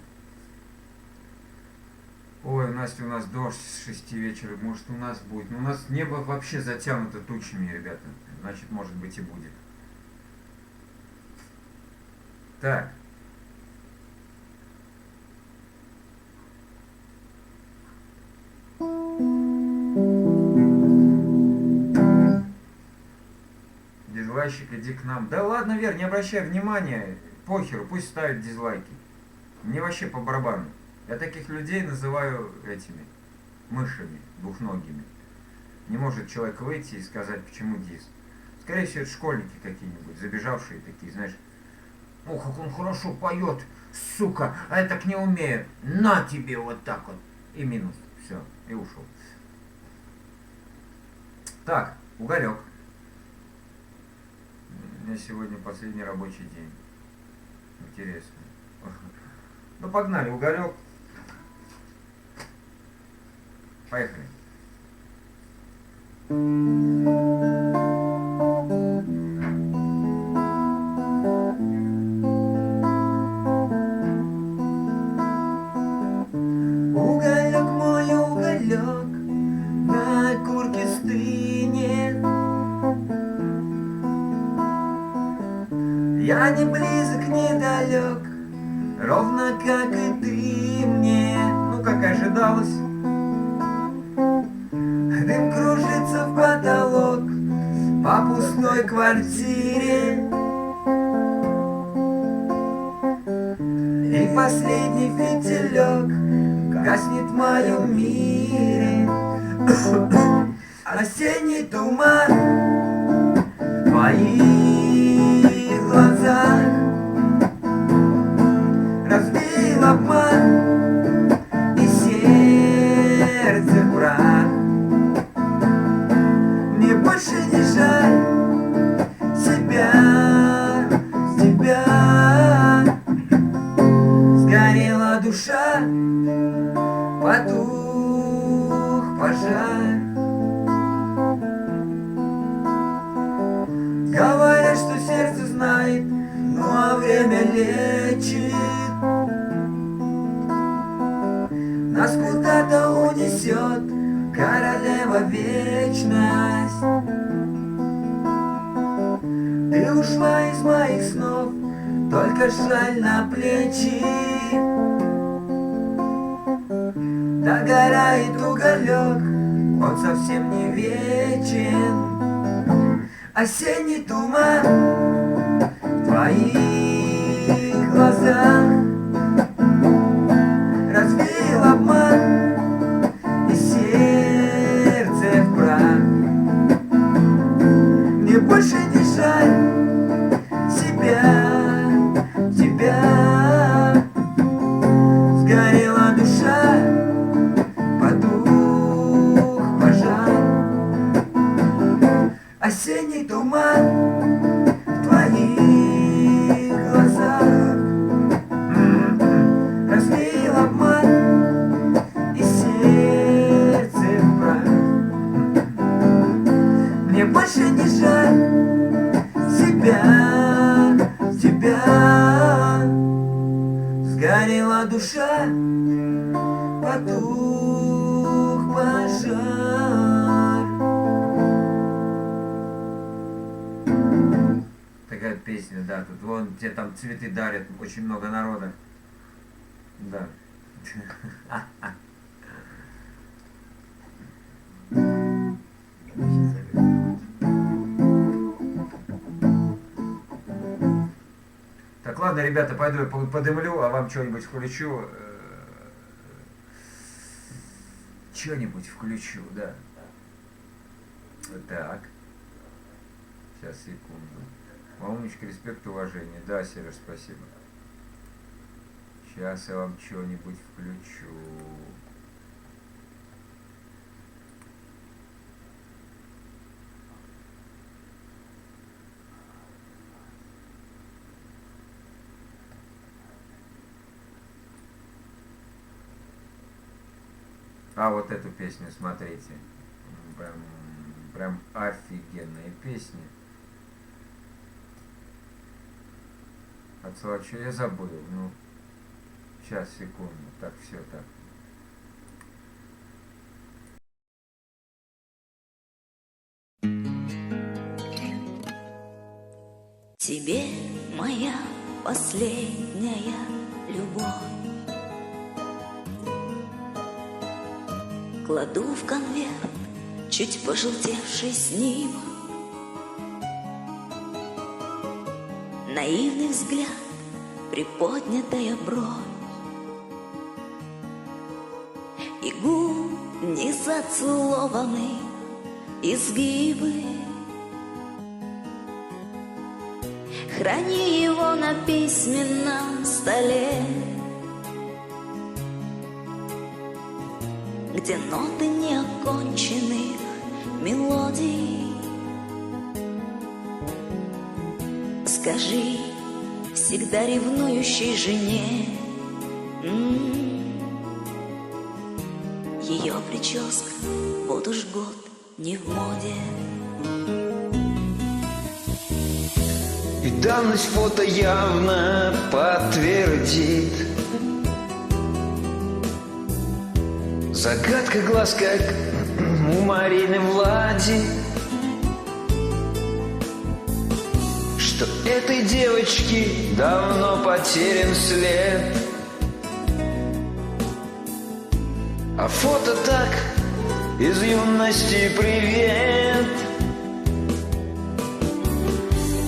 Ой, Настя, у нас дождь с 6 вечера. Может, у нас будет. Но у нас небо вообще затянуто тучами, ребята. Значит, может быть и будет. Так. подавальщик, иди к нам. Да ладно, Вер, не обращай внимания. Похеру, пусть ставят дизлайки. Мне вообще по барабану. Я таких людей называю этими мышами двухногими. Не может человек выйти и сказать, почему диз. Скорее всего, это школьники какие-нибудь, забежавшие такие, знаешь. О, как он хорошо поет, сука, а я так не умею. На тебе вот так вот. И минус. Все, и ушел. Так, Уголек. У меня сегодня последний рабочий день. Интересно. Ну погнали, Уголек. Поехали. Уголек мой, уголек, на окурке стынет. Я не близок, не далек, ровно как и ты мне. Ну, как и ожидалось. Дым кружится в потолок по пустой квартире. И последний фитилек гаснет в моем мире. Осенний туман в твоих глазах разбил обман и сердце в прах. Мне больше не жаль тебя. Сгорела душа, потух пожар. Говорят, что сердце знает, ну а время лечит. Нас куда-то унесет королева вечность. Ты ушла из моих снов, только жаль на плечи. Догорает уголек, он совсем не вечен. Осенний туман в твоих глазах разбил обман и сердце в прах. Мне больше не жаль тебя. Сгорела душа, потух пожар. Осенний туман в твоих глазах разбил обман и сердце в прах. Мне больше не жаль тебя. Сгорела душа, потух пожар. Такая песня, да, тут вон тебе там цветы дарят, очень много народа. Да. Так, ладно, ребята, пойду я подымлю, а вам что-нибудь включу. Что-нибудь включу, да. Так. Сейчас, секунду. Умничка, респект, уважение. Да, Сереж, спасибо. Сейчас я вам что-нибудь включу. А вот эту песню, смотрите. Прям офигенная песня. Отсылать, что я забыл. Ну, сейчас, секунду. Так, все так. Тебе моя последняя любовь кладу в конверт чуть пожелтевший снимок. наивный взгляд, приподнятая бровь, и губ незацелованных изгибы. Храни его на письменном столе, где ноты неоконченных мелодий. Скажи всегда ревнующей жене, ее прическа вот уж год не в моде. И давность фото явно подтвердит. Загадка глаз, как у Марины Влади, что этой девочке давно потерян след. А фото так из юности привет.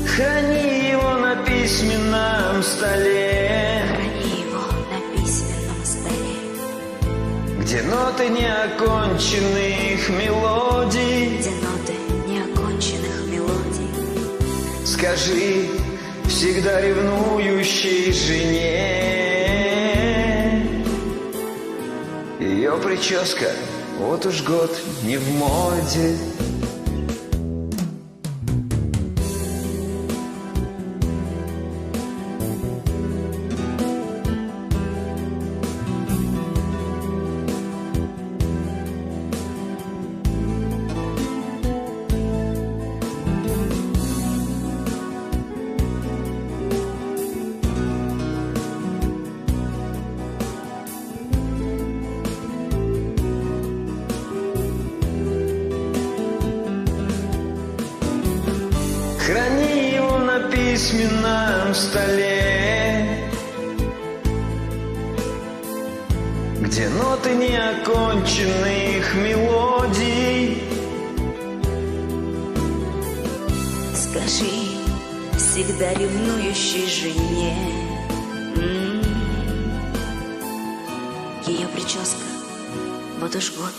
Храни его на письменном столе, Храни его на письменном столе, где ноты неоконченных мелодий. где ноты неоконченных мелодий. Скажи всегда ревнующей жене, ее прическа вот уж год не в моде. Храни его на письменном столе, где ноты неоконченных мелодий. Скажи всегда ревнующей жене, ее прическа вот уж год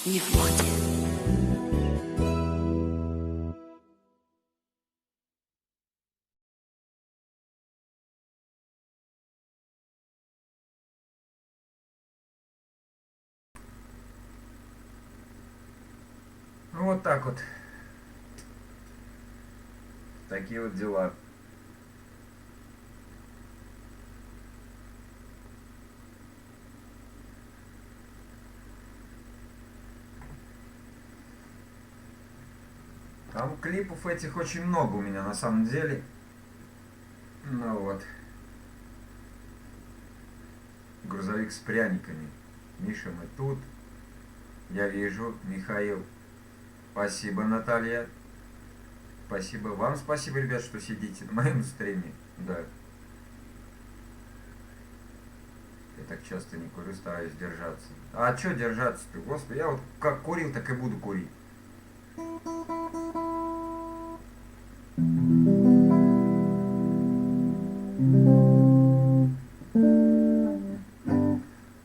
не в моде. Ну, вот так вот. Такие вот дела. Там клипов этих очень много у меня на самом деле. Ну вот. Грузовик с пряниками. Миша, мы тут. Я вижу, Михаил. Спасибо, Наталья. Спасибо. Вам спасибо, ребят, что сидите на моем стриме. Да. Я так часто не курю, стараюсь держаться. А что держаться-то, господи? Я вот как курил, так и буду курить.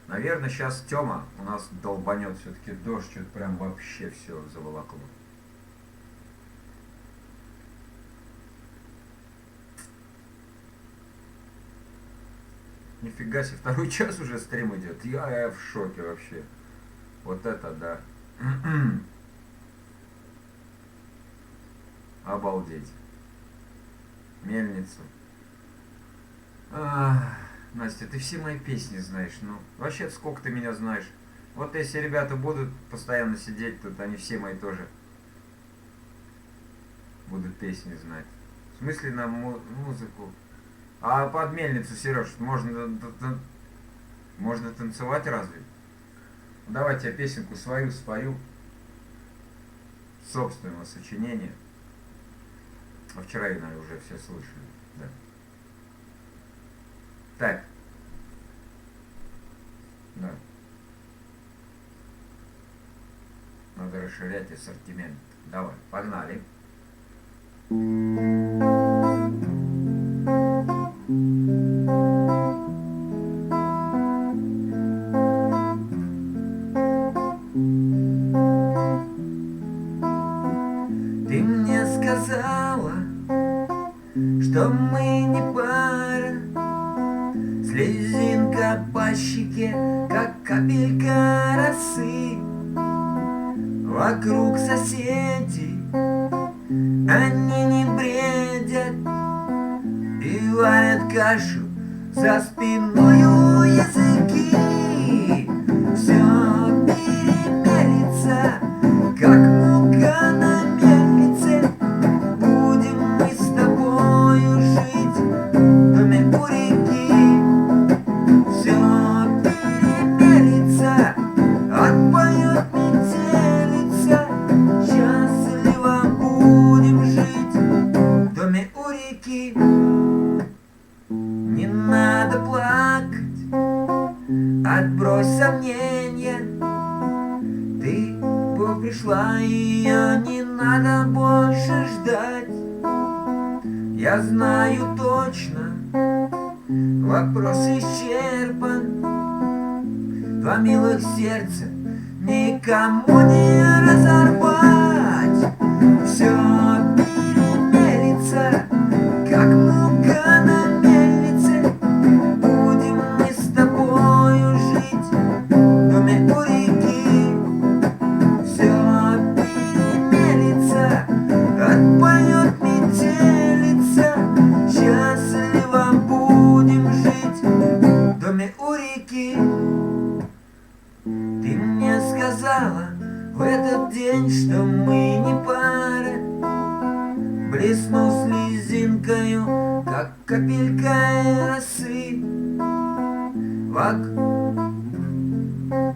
Наверное, сейчас Тёма у нас долбанет все-таки дождь, что-то прям вообще все заволокло. Нифига себе, второй час уже стрим идет. Я в шоке вообще. Вот это да. Обалдеть. Мельницу. Настя, ты все мои песни знаешь. Ну, вообще сколько ты меня знаешь. Вот если ребята будут постоянно сидеть тут, они все мои тоже будут песни знать. В смысле на музыку. А под мельницу, Сереж, можно танцевать разве? Давайте я песенку свою спою. Собственного сочинения. А вчера ее, наверное, уже все слышали. Да. Так. Да. Надо расширять ассортимент. Давай, погнали. сказала, что мы не пара. Слезинка по щеке, как капелька росы. Вокруг соседи, они не бредят и варят кашу за спиною языки. Все перемелится, как мука на мельнице. Будем мы с тобою жить в доме у реки. Все перемелится, отпоет метелица. Счастливо будем жить в доме у реки. Не надо плакать, отбрось сомнения. Ты пришла, ее не надо больше ждать. Я знаю точно, вопрос исчерпан. Два милых сердца никому не разорвать. Все перемелится, как мука на мельнице. Будем мы с тобою жить в доме у реки. Все перемелится, отпоет метелица. Счастливо будем жить в доме у реки. Ты мне сказала в этот день, что мы не пара. Блесну слезинкою, как капелька росы.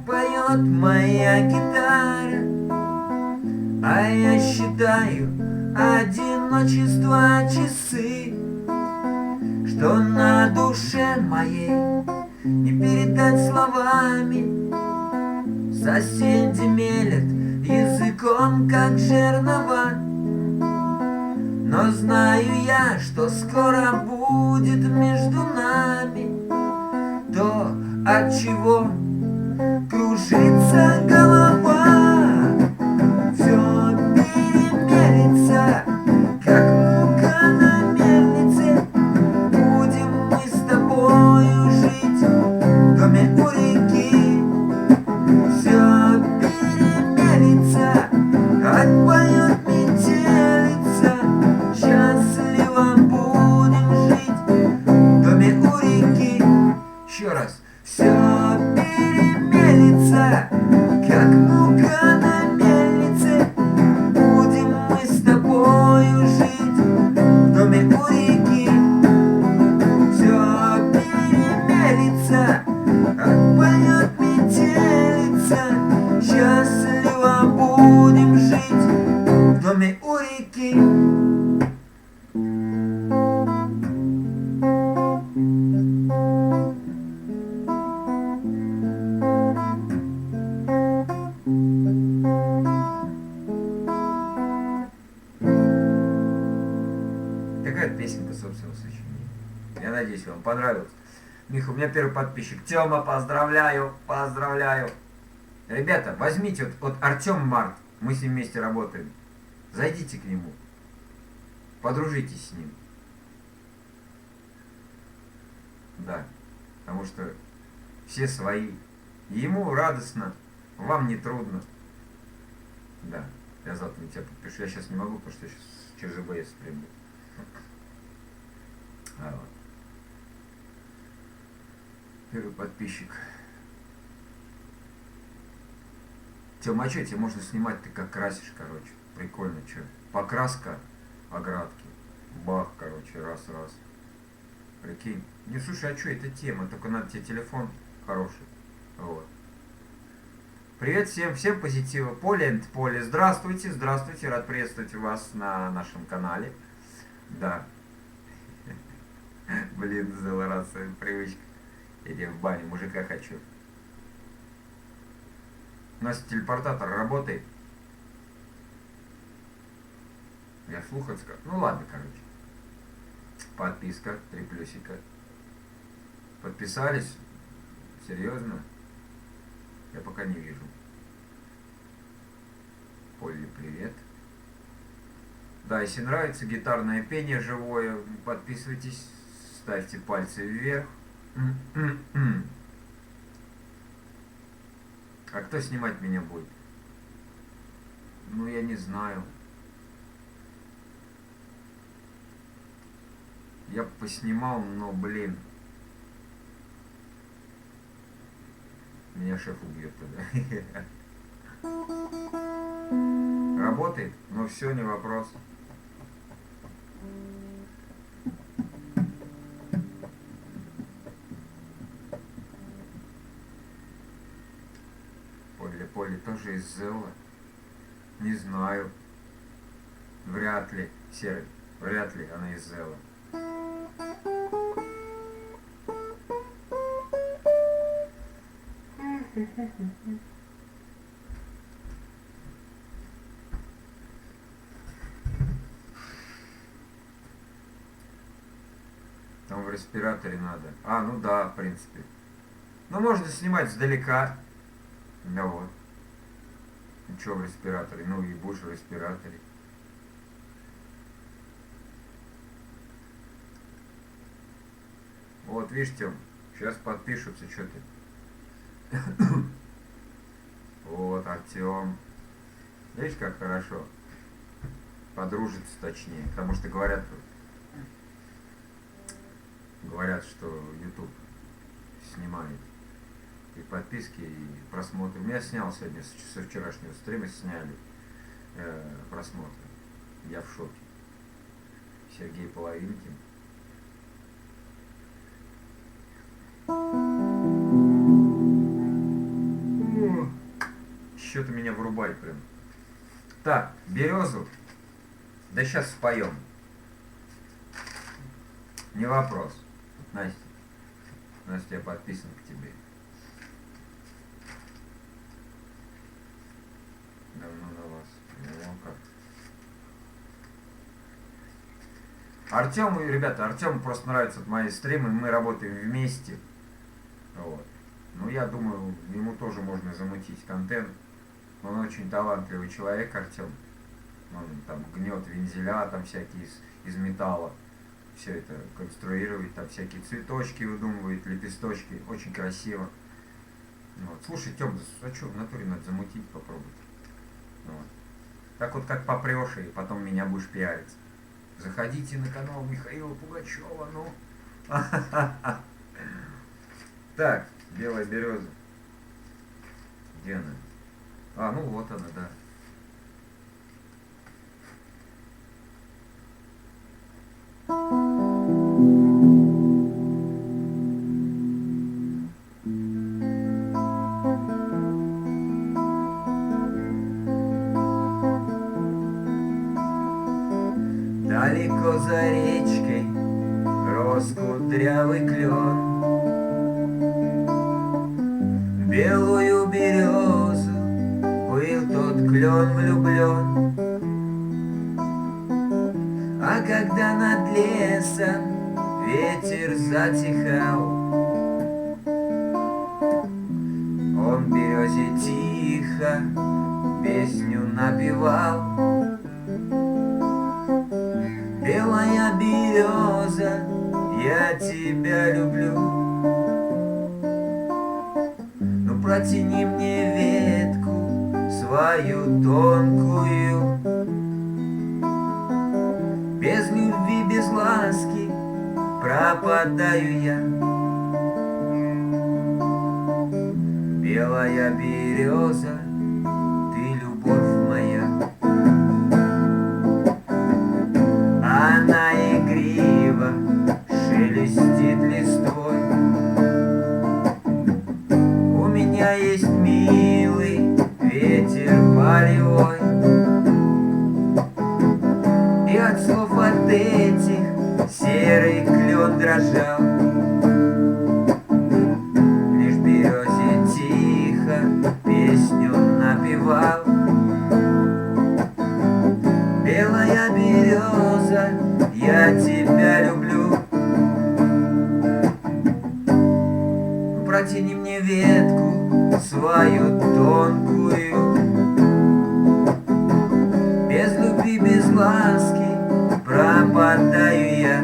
Поет моя гитара, а я считаю одиночество часы, что на душе моей не передать словами. Соседи мелят языком, как жернова. Но знаю я, что скоро будет между нами то, от чего кружится голова. Все перемелится, как мука на мельнице. Будем мы с тобою жить в доме у реки. Все перемелится, отпоет метелица. Счастливо будем жить в доме у реки. Еще раз. Все перемелится, как мука на мельнице. Будем мы с тобою жить в доме у реки. Все перемелится, отпоет метелица. Счастливо будем жить в доме у реки. Такая песенка собственного сочинения. Я надеюсь, вам понравилось. Миха, у меня первый подписчик. Тёма, поздравляю, поздравляю. Ребята, возьмите вот Артем Март, мы с ним вместе работаем. Зайдите к нему, подружитесь с ним. Да, потому что все свои. Ему радостно, вам не трудно. Да, я завтра на тебя подпишу. Я сейчас не могу, потому что я сейчас через ОБС приму. А вот. Первый подписчик. Тёма, а что тебе можно снимать, ты как красишь, короче. Прикольно, что. Покраска оградки. Бах, короче, раз-раз. Прикинь. Не, слушай, а что, это тема, только надо тебе телефон хороший. Вот. Привет всем, всем позитива. Поле, здравствуйте, здравствуйте, рад приветствовать вас на нашем канале. Да. Блин, злорадная привычка. Иди в баню, мужика хочу. У нас телепортатор работает. Я слух отскал. Ну ладно, короче. Подписка, 3 плюсика. Подписались? Серьезно? Я пока не вижу. Поле, привет. Да, если нравится гитарное пение живое, подписывайтесь, ставьте пальцы вверх. А кто снимать меня будет? Ну, я не знаю. Я бы поснимал, но, блин. Меня шеф убьет тогда. Работает? Ну все, не вопрос. Поле тоже из Зелла? Не знаю. Вряд ли, Серый. Вряд ли она из Зелла. Там в респираторе надо. А, ну да, в принципе. Ну, можно снимать сдалека. Да вот. Ну, что в респираторе? Ну, и будешь в респираторе. Вот, видишь, Тём, сейчас подпишутся, что ты. Вот, Артём. Видишь, как хорошо? Подружиться точнее. Потому что говорят, что YouTube снимает и подписки, и просмотры. Меня снял сегодня со вчерашнего стрима, сняли просмотры. Я в шоке. Сергей Половинкин. Что-то меня вырубает прям. Так, березу. Да сейчас споем. Не вопрос. Настя. Настя, я подписан к тебе. Давно на вас. Ну, как. Артему, ребята, Артему просто нравятся мои стримы, мы работаем вместе. Вот. Ну, я думаю, ему тоже можно замутить контент. Он очень талантливый человек, Артем. Он там гнет вензеля, там всякие из металла. Все это конструирует, там всякие цветочки выдумывает, лепесточки. Очень красиво. Вот. Слушай, Тём, а что, в натуре надо замутить, попробовать. Вот. Так вот, как попрешь, и потом меня будешь пиарить. Заходите на канал Михаила Пугачева, ну. Так, белая береза. Где она? А, ну вот она, да. Далеко за речкой рос кудрявый клен. Белую березу был тот клен влюблен. А когда над лесом ветер затихал, он березе тихо песню напевал. Белая береза, я тебя люблю. Ну протяни мне ветку свою тонкую. Без любви, без ласки пропадаю я. Белая береза, ты любовь моя. Она игриво шелестит листвой. У меня есть милый ветер полевой. И от слов от этих серый клен дрожал. Лишь березе тихо песню напевал. Белая береза, я тебя люблю. Протяни мне ветку свою тонкую. Без любви, без ласки пропадаю я.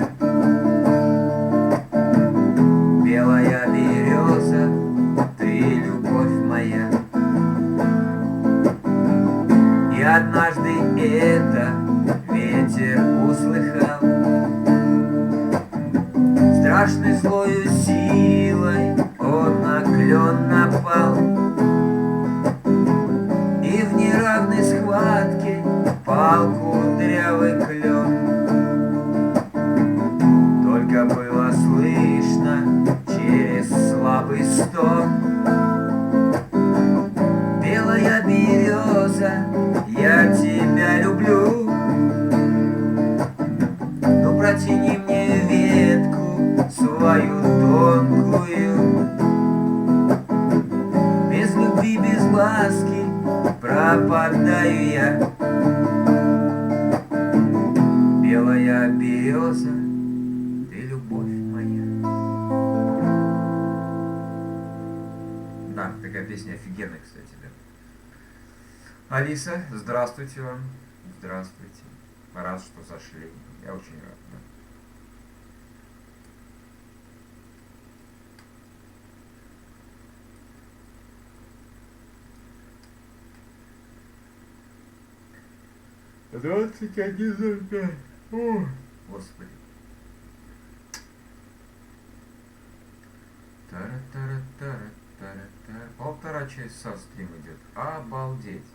Белая береза, ты любовь моя. И однажды это ветер услыхал, страшной злою силой он на клен напал, и в неравной схватке пал кудрявый клен. Только было слышно через слабый стон: белая береза, я тебя люблю. Ну протяни мне ветку свою тонкую. Без любви, без ласки пропадаю я. Белая береза, ты любовь моя. Да, такая песня офигенная, кстати, да. Алиса, здравствуйте вам. Здравствуйте. Рад, что зашли. Я очень рад, да. Двадцать один ноль пять. О, Господи. Тара-тара-тара-тара-тара. 1,5 часа стрим идет. Обалдеть.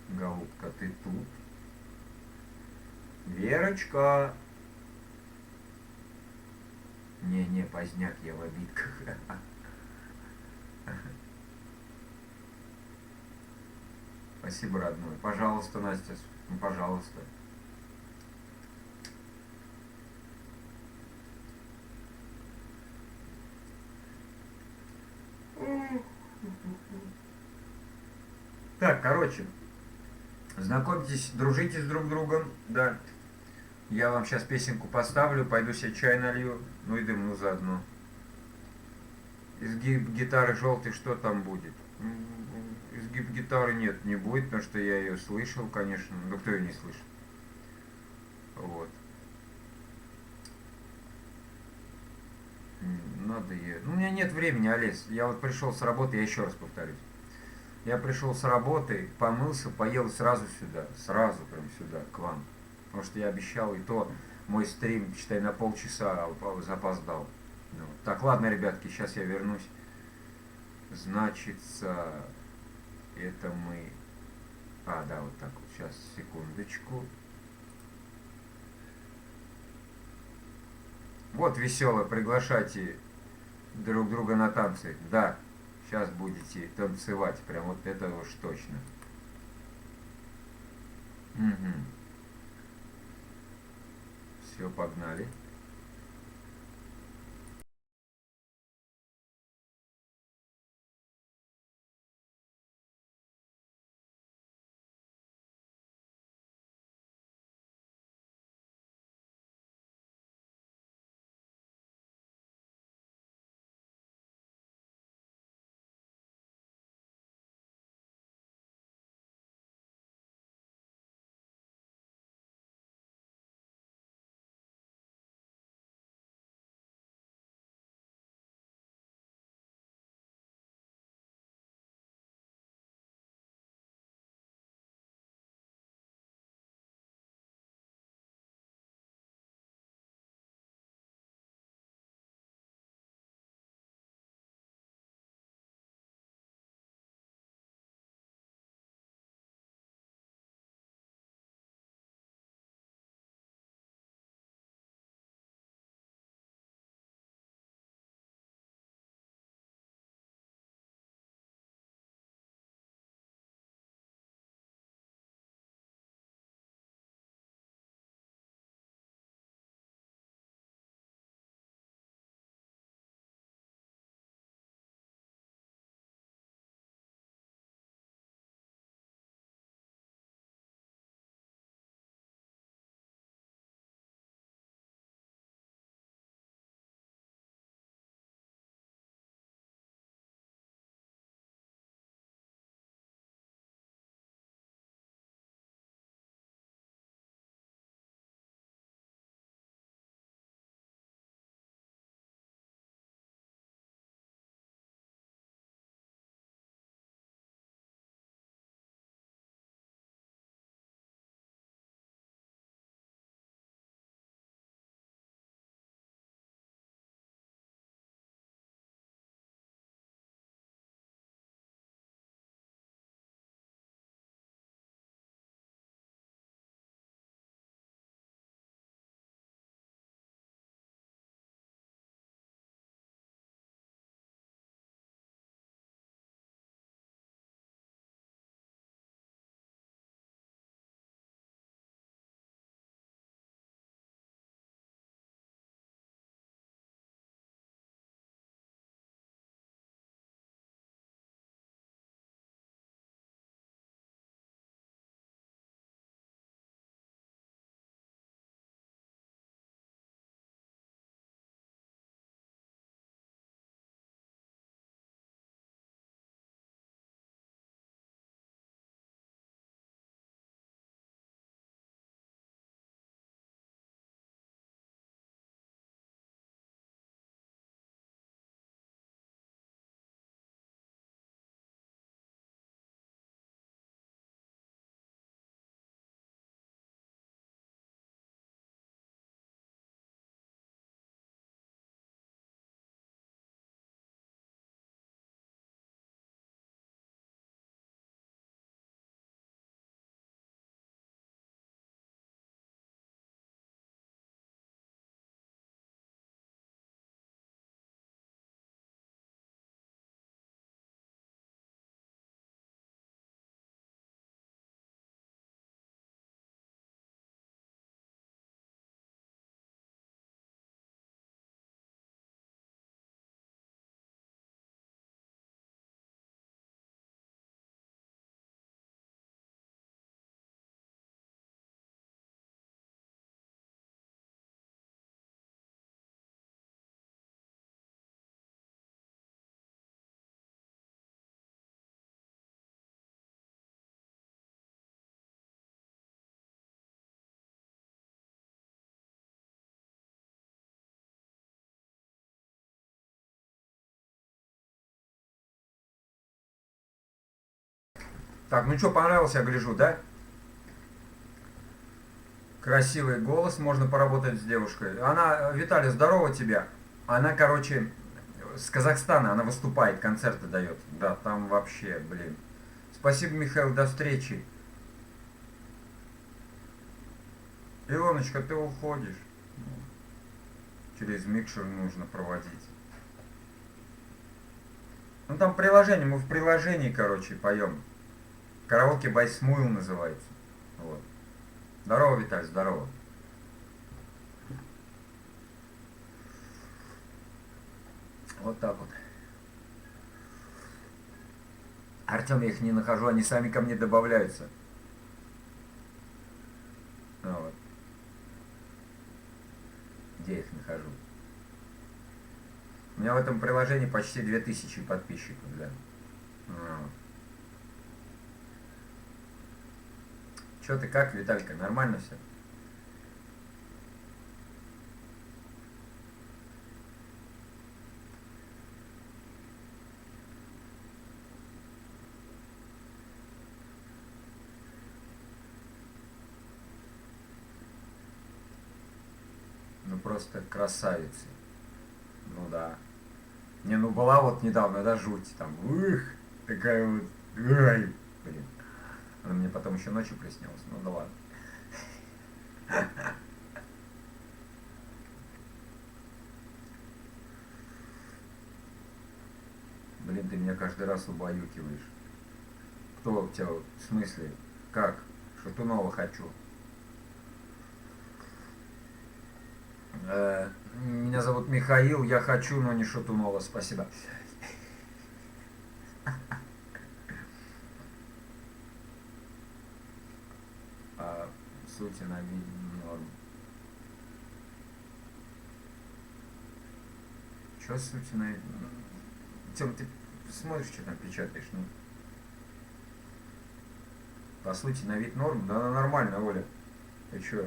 Голубка, ты тут? Верочка. Не, поздняк, я в обидках. Спасибо, родной. Пожалуйста, Настя, ну, пожалуйста. Так, короче, знакомьтесь, дружите с друг другом, да. Я вам сейчас песенку поставлю, пойду себе чай налью, ну и дымну заодно. Изгиб гитары желтой, что там будет? Изгиб гитары нет, не будет, потому что я ее слышал, конечно, но кто ее не слышит. Вот. Надо ее... Ну, у меня нет времени, Олесь. Я вот пришел с работы, я еще раз повторюсь. Я пришел с работы, помылся, поел сразу сюда. Сразу прям сюда, к вам. Потому что я обещал, и то мой стрим, считай, на полчаса запоздал. Ну, так, ладно, ребятки, сейчас я вернусь. Значится, это мы... А, да, вот так вот. Сейчас, секундочку. Вот веселое, приглашайте друг друга на танцы. Да, сейчас будете танцевать. Прям вот это уж точно. Угу. Все, погнали. Так, ну что, понравился, я гляжу, да? Красивый голос, можно поработать с девушкой. Она, Виталий, здорово тебе. Она, короче, с Казахстана, она выступает, концерты дает. Да, там вообще, блин. Спасибо, Михаил, до встречи. Илоночка, ты уходишь. Через микшер нужно проводить. Ну там приложение, мы в приложении, короче, поем. Караоке by Смуил называется. Вот. Здорово, Виталий, здорово. Вот так вот. Артем, я их не нахожу, они сами ко мне добавляются. Вот. Где я их нахожу? У меня в этом приложении почти 2000 подписчиков, да. Вот. Че ты как, Виталька, нормально все? Ну просто красавицы. Ну да. Не, ну была вот недавно, да, жуть там. Ух, такая вот. Ай, блин. Она мне потом еще ночью приснилась. Ну да ладно. Блин, ты меня каждый раз убаюкиваешь. Кто у тебя, в смысле? Как? Шатунова хочу. Меня зовут Михаил, я хочу, но не Шатунова, спасибо. А сути на вид норм. Чё сути на вид? Тём, ты смотришь, что там печатаешь, ну? По сути, на вид норм? Да, нормально, Оля. Ты чё?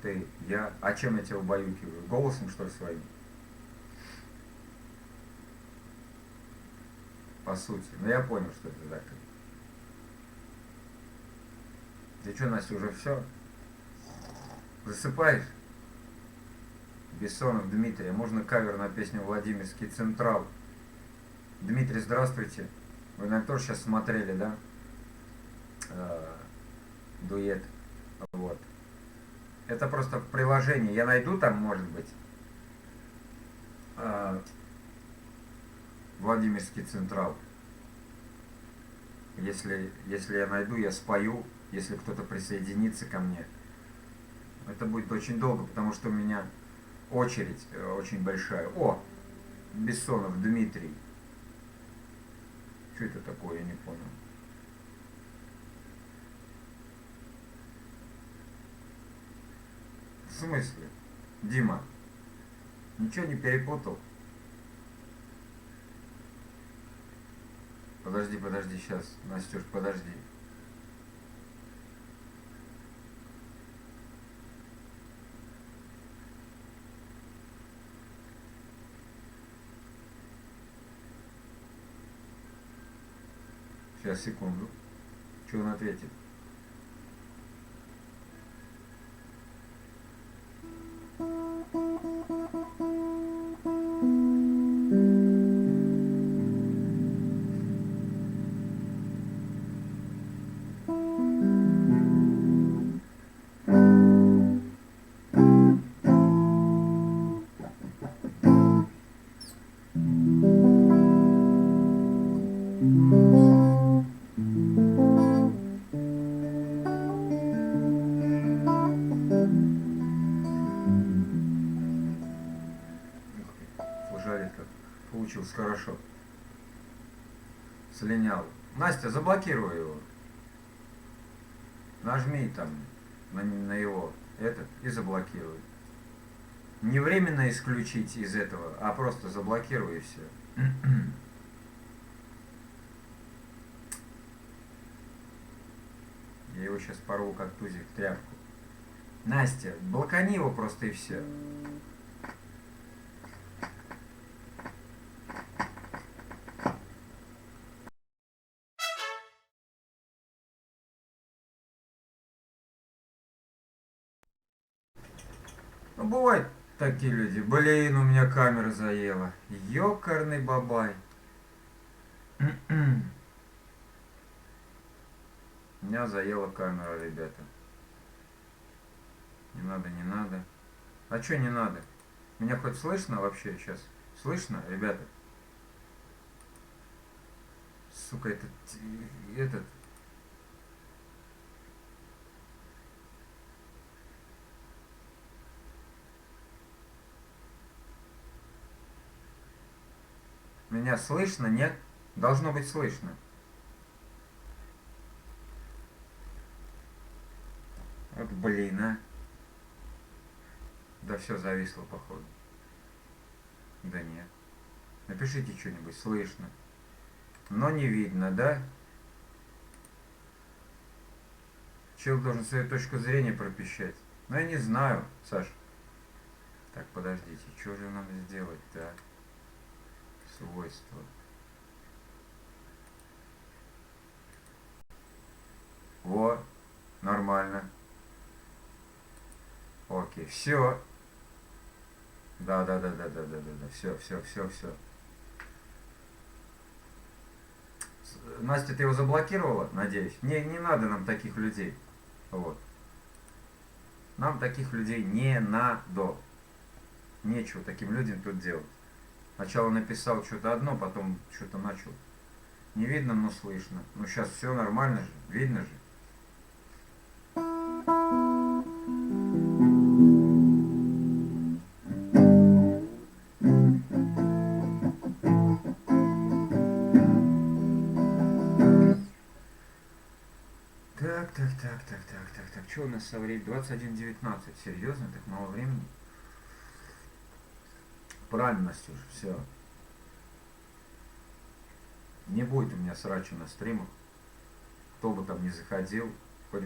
Ты, я. А чем я тебя убаюкиваю? Голосом, что ли, своим? По сути. Ну я понял, что это так. Ты что, Настя, уже все? Засыпаешь? Бессонов Дмитрий. А можно кавер на песню «Владимирский Централ»? Дмитрий, здравствуйте. Вы, наверное, тоже сейчас смотрели, да? Дуэт. Вот. Это просто в приложении. Я найду там, может быть, Владимирский Централ. Если я найду, я спою. Если кто-то присоединится ко мне. Это будет очень долго, потому что у меня очередь очень большая. О! Бессонов Дмитрий. Что это такое, я не понял. В смысле? Дима, ничего не перепутал? Подожди, сейчас. Настюш, подожди. Сейчас, секунду. Что он ответит? Жарит как. Получилось хорошо. Слинял. Настя, заблокируй его. Нажми там на его этот и заблокируй. Не временно исключить из этого, а просто заблокируй и все. Я его сейчас порву как тузик в тряпку. Настя, блокани его просто и все. Ну, бывают такие люди. Блин, у меня камера заела. Ёкарный бабай. Меня заела камера, ребята. Не надо, не надо. А чё не надо? Меня хоть слышно вообще сейчас? Слышно, ребята? Сука, этот... Меня слышно, нет? Должно быть слышно. Вот блин, а. Да все зависло, походу. Да нет. Напишите что-нибудь, слышно. Но не видно, да? Человек должен свою точку зрения пропищать. Ну я не знаю, Саш. Так, подождите, что же надо сделать-то? Свойства. Во, нормально. Окей, все. Да. Все. Настя, ты его заблокировала, надеюсь? Не надо нам таких людей. Вот. Нам таких людей не надо. Нечего таким людям тут делать. Сначала написал что-то одно, потом что-то начал. Не видно, но слышно. Ну сейчас все нормально же, видно же. Так. Что у нас со временем? 21:19. Серьезно? Так мало времени? Правильно, Настюш, все. Не будет у меня срача на стримах. Кто бы там ни заходил, хоть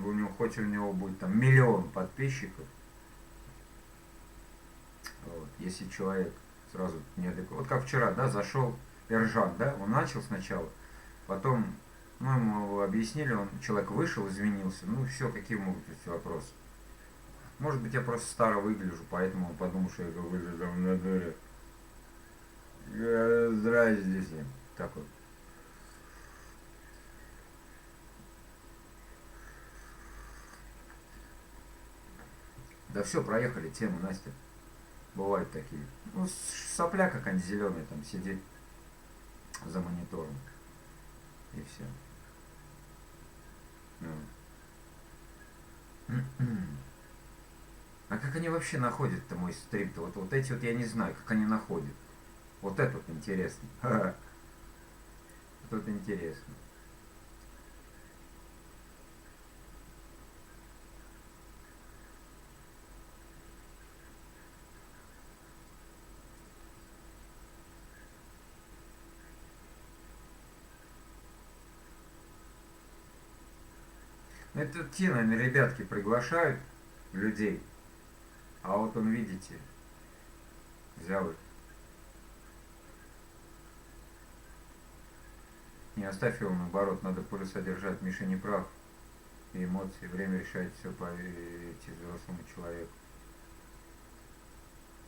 у него будет там 1 миллион подписчиков. Вот. Если человек сразу неадекватный. Вот как вчера, да, зашел Эржан, да, он начал сначала, потом, ну, ему объяснили, человек вышел, извинился, ну, все, какие могут быть вопросы. Может быть, я просто старо выгляжу, поэтому он подумал, что я выгляжу в натуре. Здрасте. Так вот. Да все, проехали тему, Настя. Бывают такие. Ну, сопля какая-нибудь зеленая там сидит за монитором. И все. А как они вообще находят-то мой стрим-то? Вот эти вот я не знаю, как они находят. Вот это вот интересно. Вот это интересно. Это те, наверное, ребятки приглашают людей. А вот он, видите, взял их. Не оставь его, наоборот, надо полюса держать. Миша не прав. И эмоции, время решает все, поверьте взрослому человеку.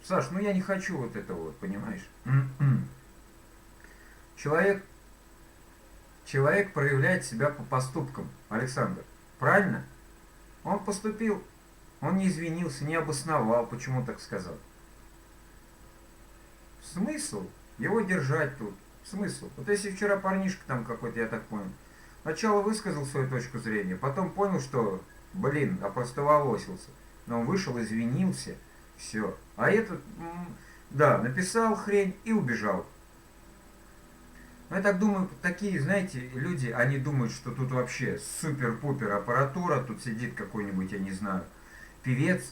Саш, ну я не хочу вот это вот, понимаешь? Человек проявляет себя по поступкам, Александр. Правильно? Он поступил, он не извинился, не обосновал, почему так сказал. Смысл его держать тут? Смысл? Вот если вчера парнишка там какой-то, я так понял, сначала высказал свою точку зрения, потом понял, что, блин, опростоволосился. Но он вышел, извинился, все. А этот, да, написал хрень и убежал. Но я так думаю, такие, знаете, люди, они думают, что тут вообще супер-пупер аппаратура, тут сидит какой-нибудь, я не знаю, певец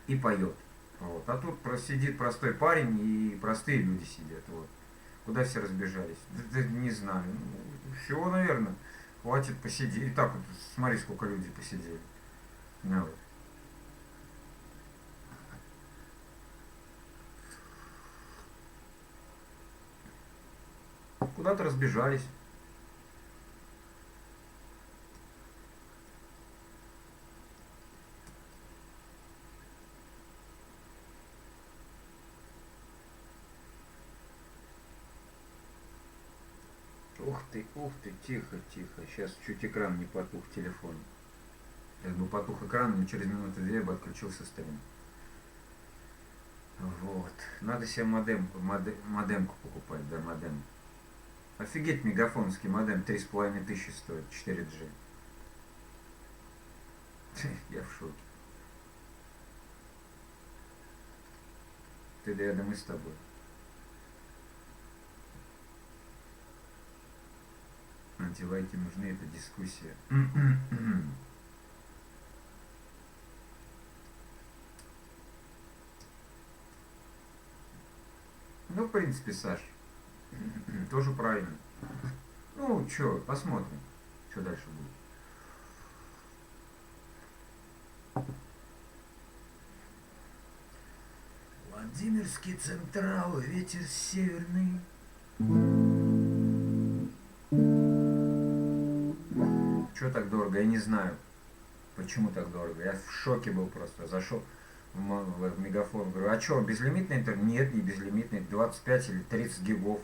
и поет. Вот. А тут сидит простой парень и простые люди сидят. Вот. Куда все разбежались? Да, не знаю. Ну, всего, наверное, хватит посидеть. И так вот, смотри, сколько людей посидели. Ну, вот. Куда-то разбежались. ух ты, тихо, тихо. Сейчас чуть экран не потух телефон. Если бы потух экран, но через минуты 2 бы отключился стрим. Вот. Надо себе модемку покупать, да, модем. Офигеть, мегафоновский модем 3500 стоит, 4G. Я в шоке. Ты, да я думаю, с тобой. Антилайки нужны, это дискуссия. Ну, в принципе, Саш, тоже правильно. Ну, чё, посмотрим, что дальше будет. Владимирский Централ, ветер северный. Чё так дорого, я не знаю. Почему так дорого? Я в шоке был просто. Зашел в Мегафон, говорю, а что, безлимитный интернет? Нет, не безлимитный, 25 или 30 гигов.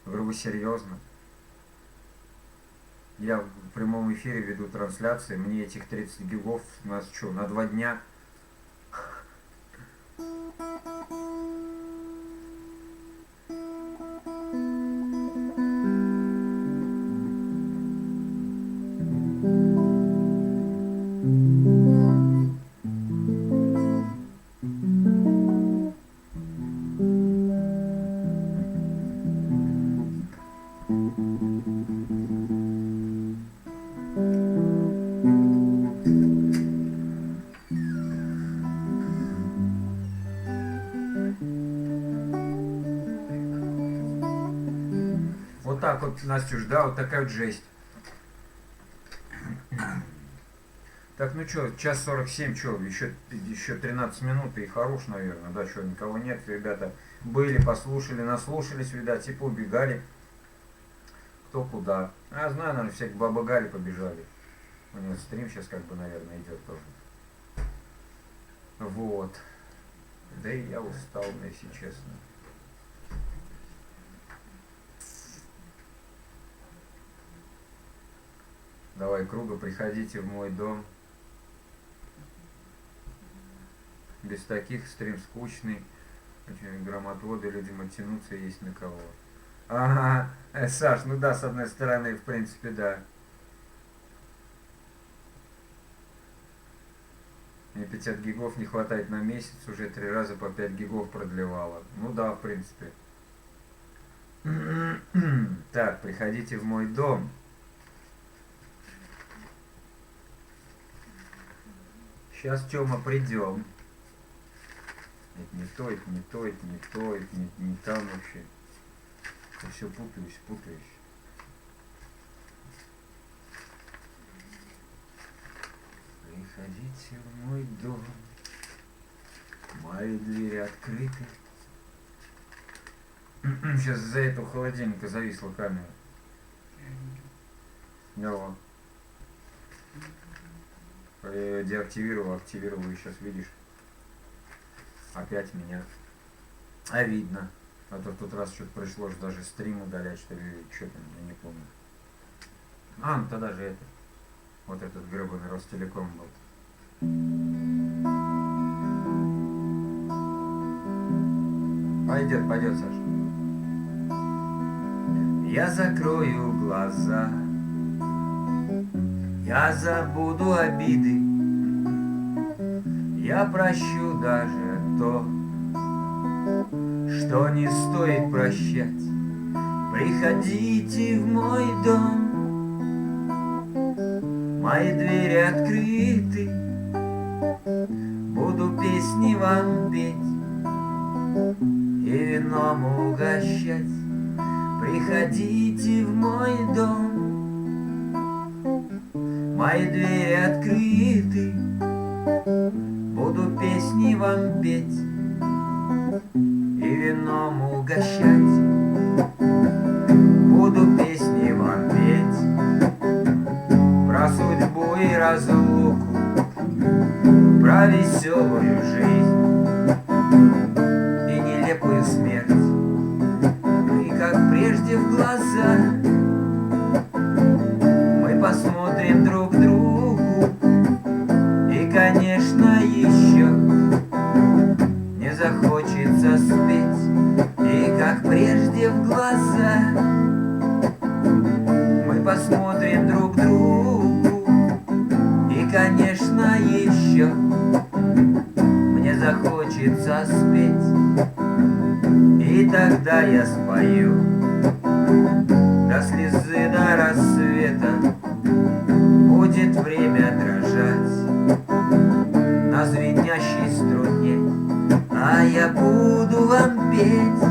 Говорю, вы серьезно? Я в прямом эфире веду трансляции, мне этих 30 гигов, у нас что, на 2 дня? Вот так вот, Настюш, да, вот такая вот жесть. Так, ну что, час 47, что, еще 13 минут и хорош, наверное, да, что, никого нет, ребята были, послушали, наслушались, видать, типа убегали, кто куда. А, знаю, наверное, всякие баба Гали побежали. У него стрим сейчас, как бы, наверное, идет тоже. Вот. Да и я устал, если честно. Давай, Круга, приходите в мой дом. Без таких стрим скучный. Грамотводы, людям оттянуться есть на кого. Ага, Саш, ну да, с одной стороны, в принципе, да. Мне 50 гигов не хватает на месяц, уже 3 раза по 5 гигов продлевала. Ну да, в принципе. Так, приходите в мой дом. Сейчас, Тёма, придем. Это не то, это не то, это не то, это не там вообще. Я все путаюсь. Приходите в мой дом. Мои двери открыты. Сейчас из-за этого холодильника зависла камера. Да. Я ее деактивировал, активировал, и сейчас видишь. Опять меня. А видно. А то в тот раз что-то пришлось даже стрим удалять, что ли, что там, я не помню. А, ну тогда же это. Вот этот гребаный Ростелеком был. Пойдет, Саша. Я закрою глаза. Я забуду обиды. Я прощу даже то, что не стоит прощать. Приходите в мой дом. Мои двери открыты. Буду песни вам петь и вином угощать. Приходите в мой дом. Мои двери открыты. Буду песни вам петь и вином угощать. Буду песни вам петь про судьбу и разлуку, про веселую жизнь и нелепую смерть. И как прежде в глаза хочется спеть, и тогда я спою до слезы, до рассвета. Будет время дрожать на звенящей струне, а я буду вам петь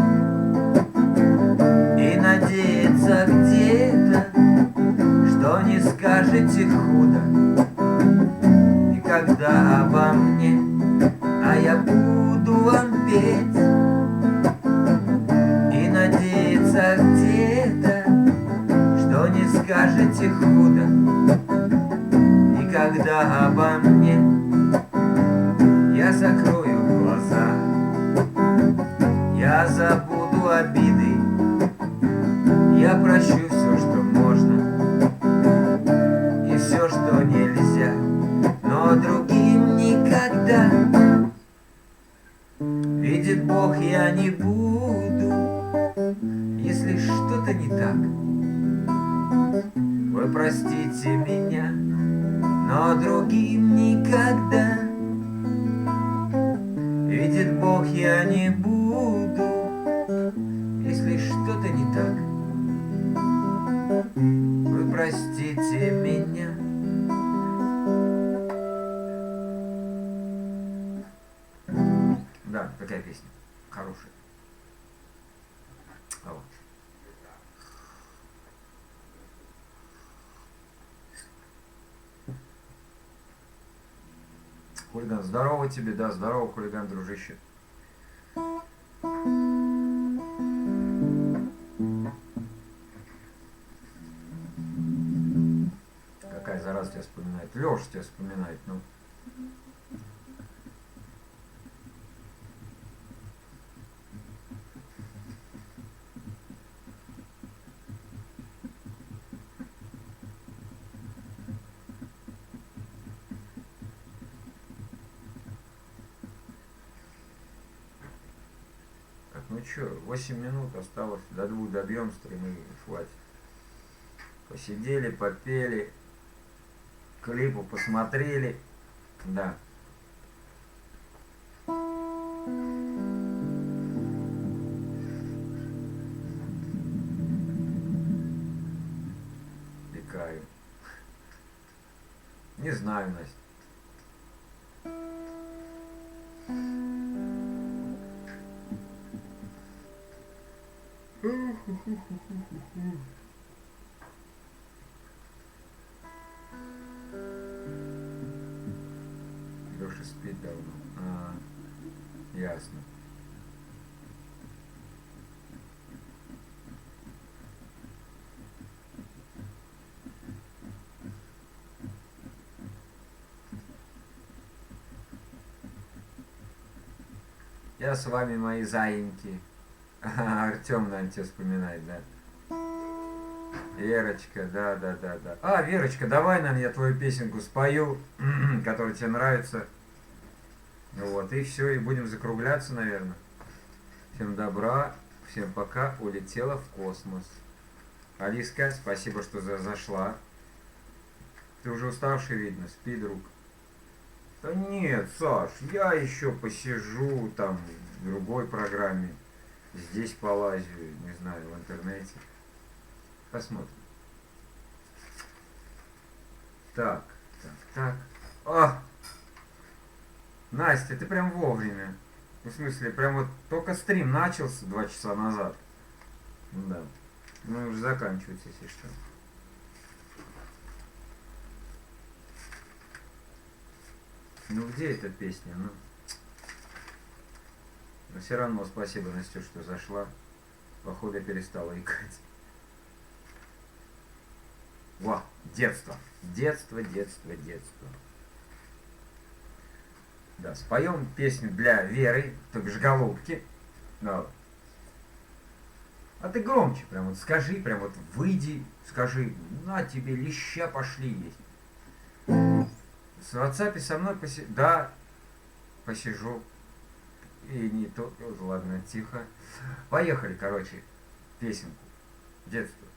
и надеяться где-то, что не скажете худо никогда обо мне, а я буду вам петь и надеяться где-то, что не скажете худо никогда обо мне. Я закрою глаза, я забуду обиды, я прощу все, что можно, и все, что нельзя, но другим никогда. Видит Бог, я не буду, если что-то не так. Вы простите меня, но другим никогда. Видит Бог, я не буду, если что-то не так. Вы простите меня. Да, такая песня. Хорошая. А вот. Хулиган, здорово тебе, да, здорово, хулиган, дружище. Какая зараза тебя вспоминает? Леша тебя вспоминает, ну. Ну чё, 8 минут осталось, до 2 добьем стрим и хватит. Посидели, попели, клипу посмотрели, да. Пикаю. Не знаю, Настя. Леша спит давно. Ясно. Я с вами, мои заиньки. Артем, наверное, тебя вспоминает, да? Верочка, да. А, Верочка, давай, наверное, я твою песенку спою, которая тебе нравится. Вот, и все, и будем закругляться, наверное. Всем добра, всем пока, улетела в космос. Алиска, спасибо, что зашла. Ты уже уставший, видно, спи, друг. Да нет, Саш, я еще посижу там в другой программе. Здесь полазю, не знаю, в интернете. Посмотрим. Так. А! Настя, ты прям вовремя. В смысле, прям вот только стрим начался 2 часа назад. Да. Ну, уже заканчивается, если что. Ну, где эта песня? Ну. Но все равно спасибо, Настя, что зашла. Походу, я перестала икать. Во, детство. Детство. Да, споем песню для Веры, так же голубки. Да. А ты громче прям вот скажи, прям вот выйди, скажи, на тебе леща пошли есть. В WhatsApp со мной да, посижу. И не то, ладно, тихо. Поехали, короче, песенку. Детство.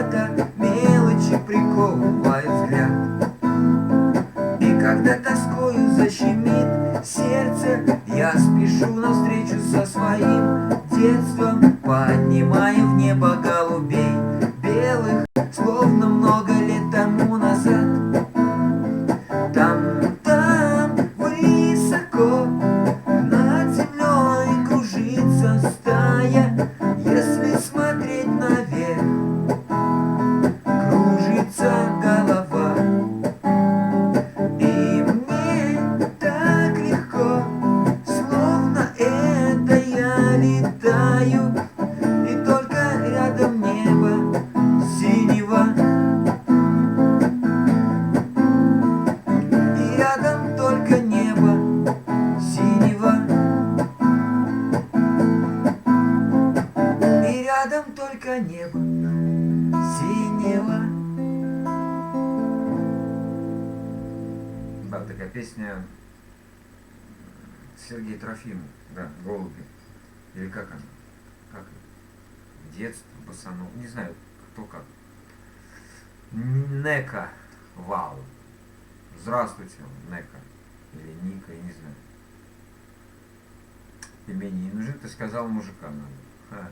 однако мелочи приковывают взгляд. И когда тоскою защемит сердце, я спешу навстречу со своим детством, поднимая в небо голубей белых, словно много лет тому назад. Там высоко над землей кружится стая, если смотреть наверх, кружится голова. И мне так легко, словно это я летаю, и только рядом небо синего, и рядом только небо синего, и рядом только небо синего. Да, такая песня Сергей Трофимов, да, «Голуби». Или как она? Как? Детство, босанов, не знаю, кто как. Нека Вау. Здравствуйте, Нека. Или Ника, я не знаю. Пельмени не нужны, ты сказал, мужика надо. Ха.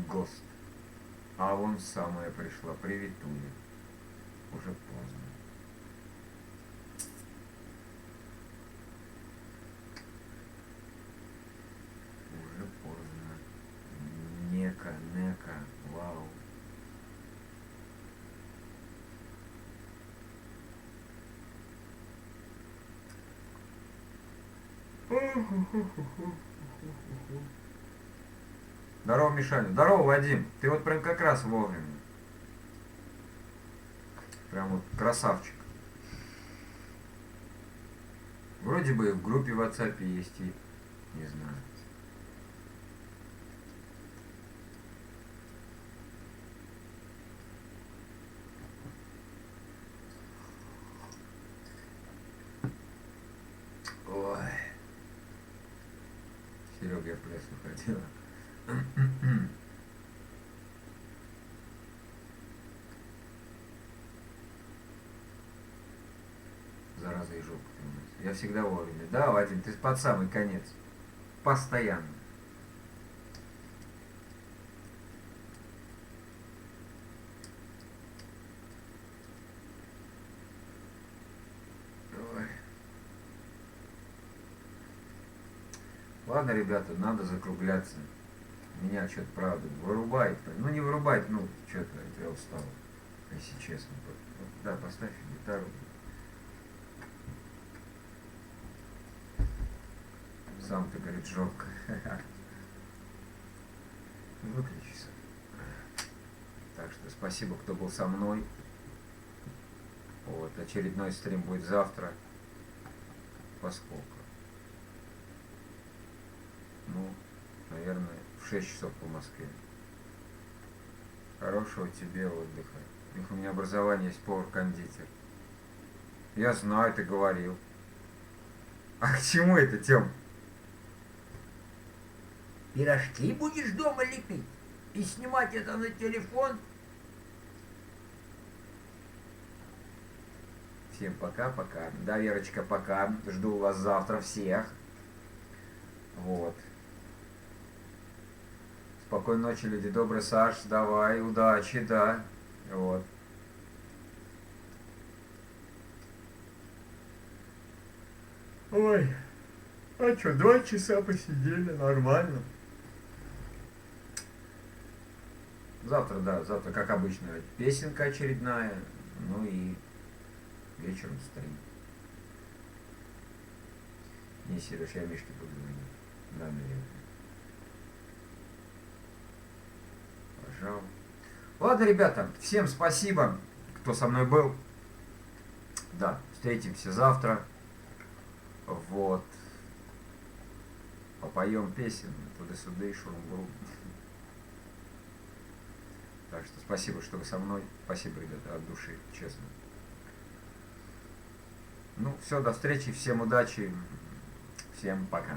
Гост. А вон самая пришла. Привет, Туля. Уже поздно. Уже поздно. Нека, Нека, вау. Здорово, Мишаня. Здорово, Вадим. Ты вот прям как раз вовремя. Прям вот красавчик. Вроде бы в группе в WhatsApp есть и не знаю. Ой. Серега, я в пляс уходила. Зараза и жопа ты у нас. Я всегда вовремя. Да, Вадим, ты под самый конец. Постоянно. Ой. Ладно, ребята, надо закругляться. Меня что-то, правда, вырубает. Ну, не вырубает, ну, что-то я устал, если честно. Да, поставь гитару. Сам ты, говорит, жопка. Выключись. Так что спасибо, кто был со мной. Вот, очередной стрим будет завтра. Поскольку. Ну, наверное, в 6 часов по Москве. Хорошего тебе отдыха. У меня образование есть повар-кондитер. Я знаю, ты говорил. А к чему это, Тём? Пирожки будешь дома лепить и снимать это на телефон? Всем пока-пока. Да, Верочка, пока. Жду вас завтра всех. Вот. Спокойной ночи, люди добрые. Саш, давай, удачи, да. Вот. Ой. А что, 2 часа посидели, нормально. Завтра, да, завтра, как обычно, песенка очередная. Ну и вечером стрим. Не, Сереж, я Мишке буду звонить. Да, наверное. Пожалуй. Ладно, ребята, всем спасибо, кто со мной был. Да, встретимся завтра. Вот. Попоем песен туда-сюда и шурум-бурум. Так что спасибо, что вы со мной. Спасибо, ребята, от души, честно. Ну, все, до встречи, всем удачи, всем пока.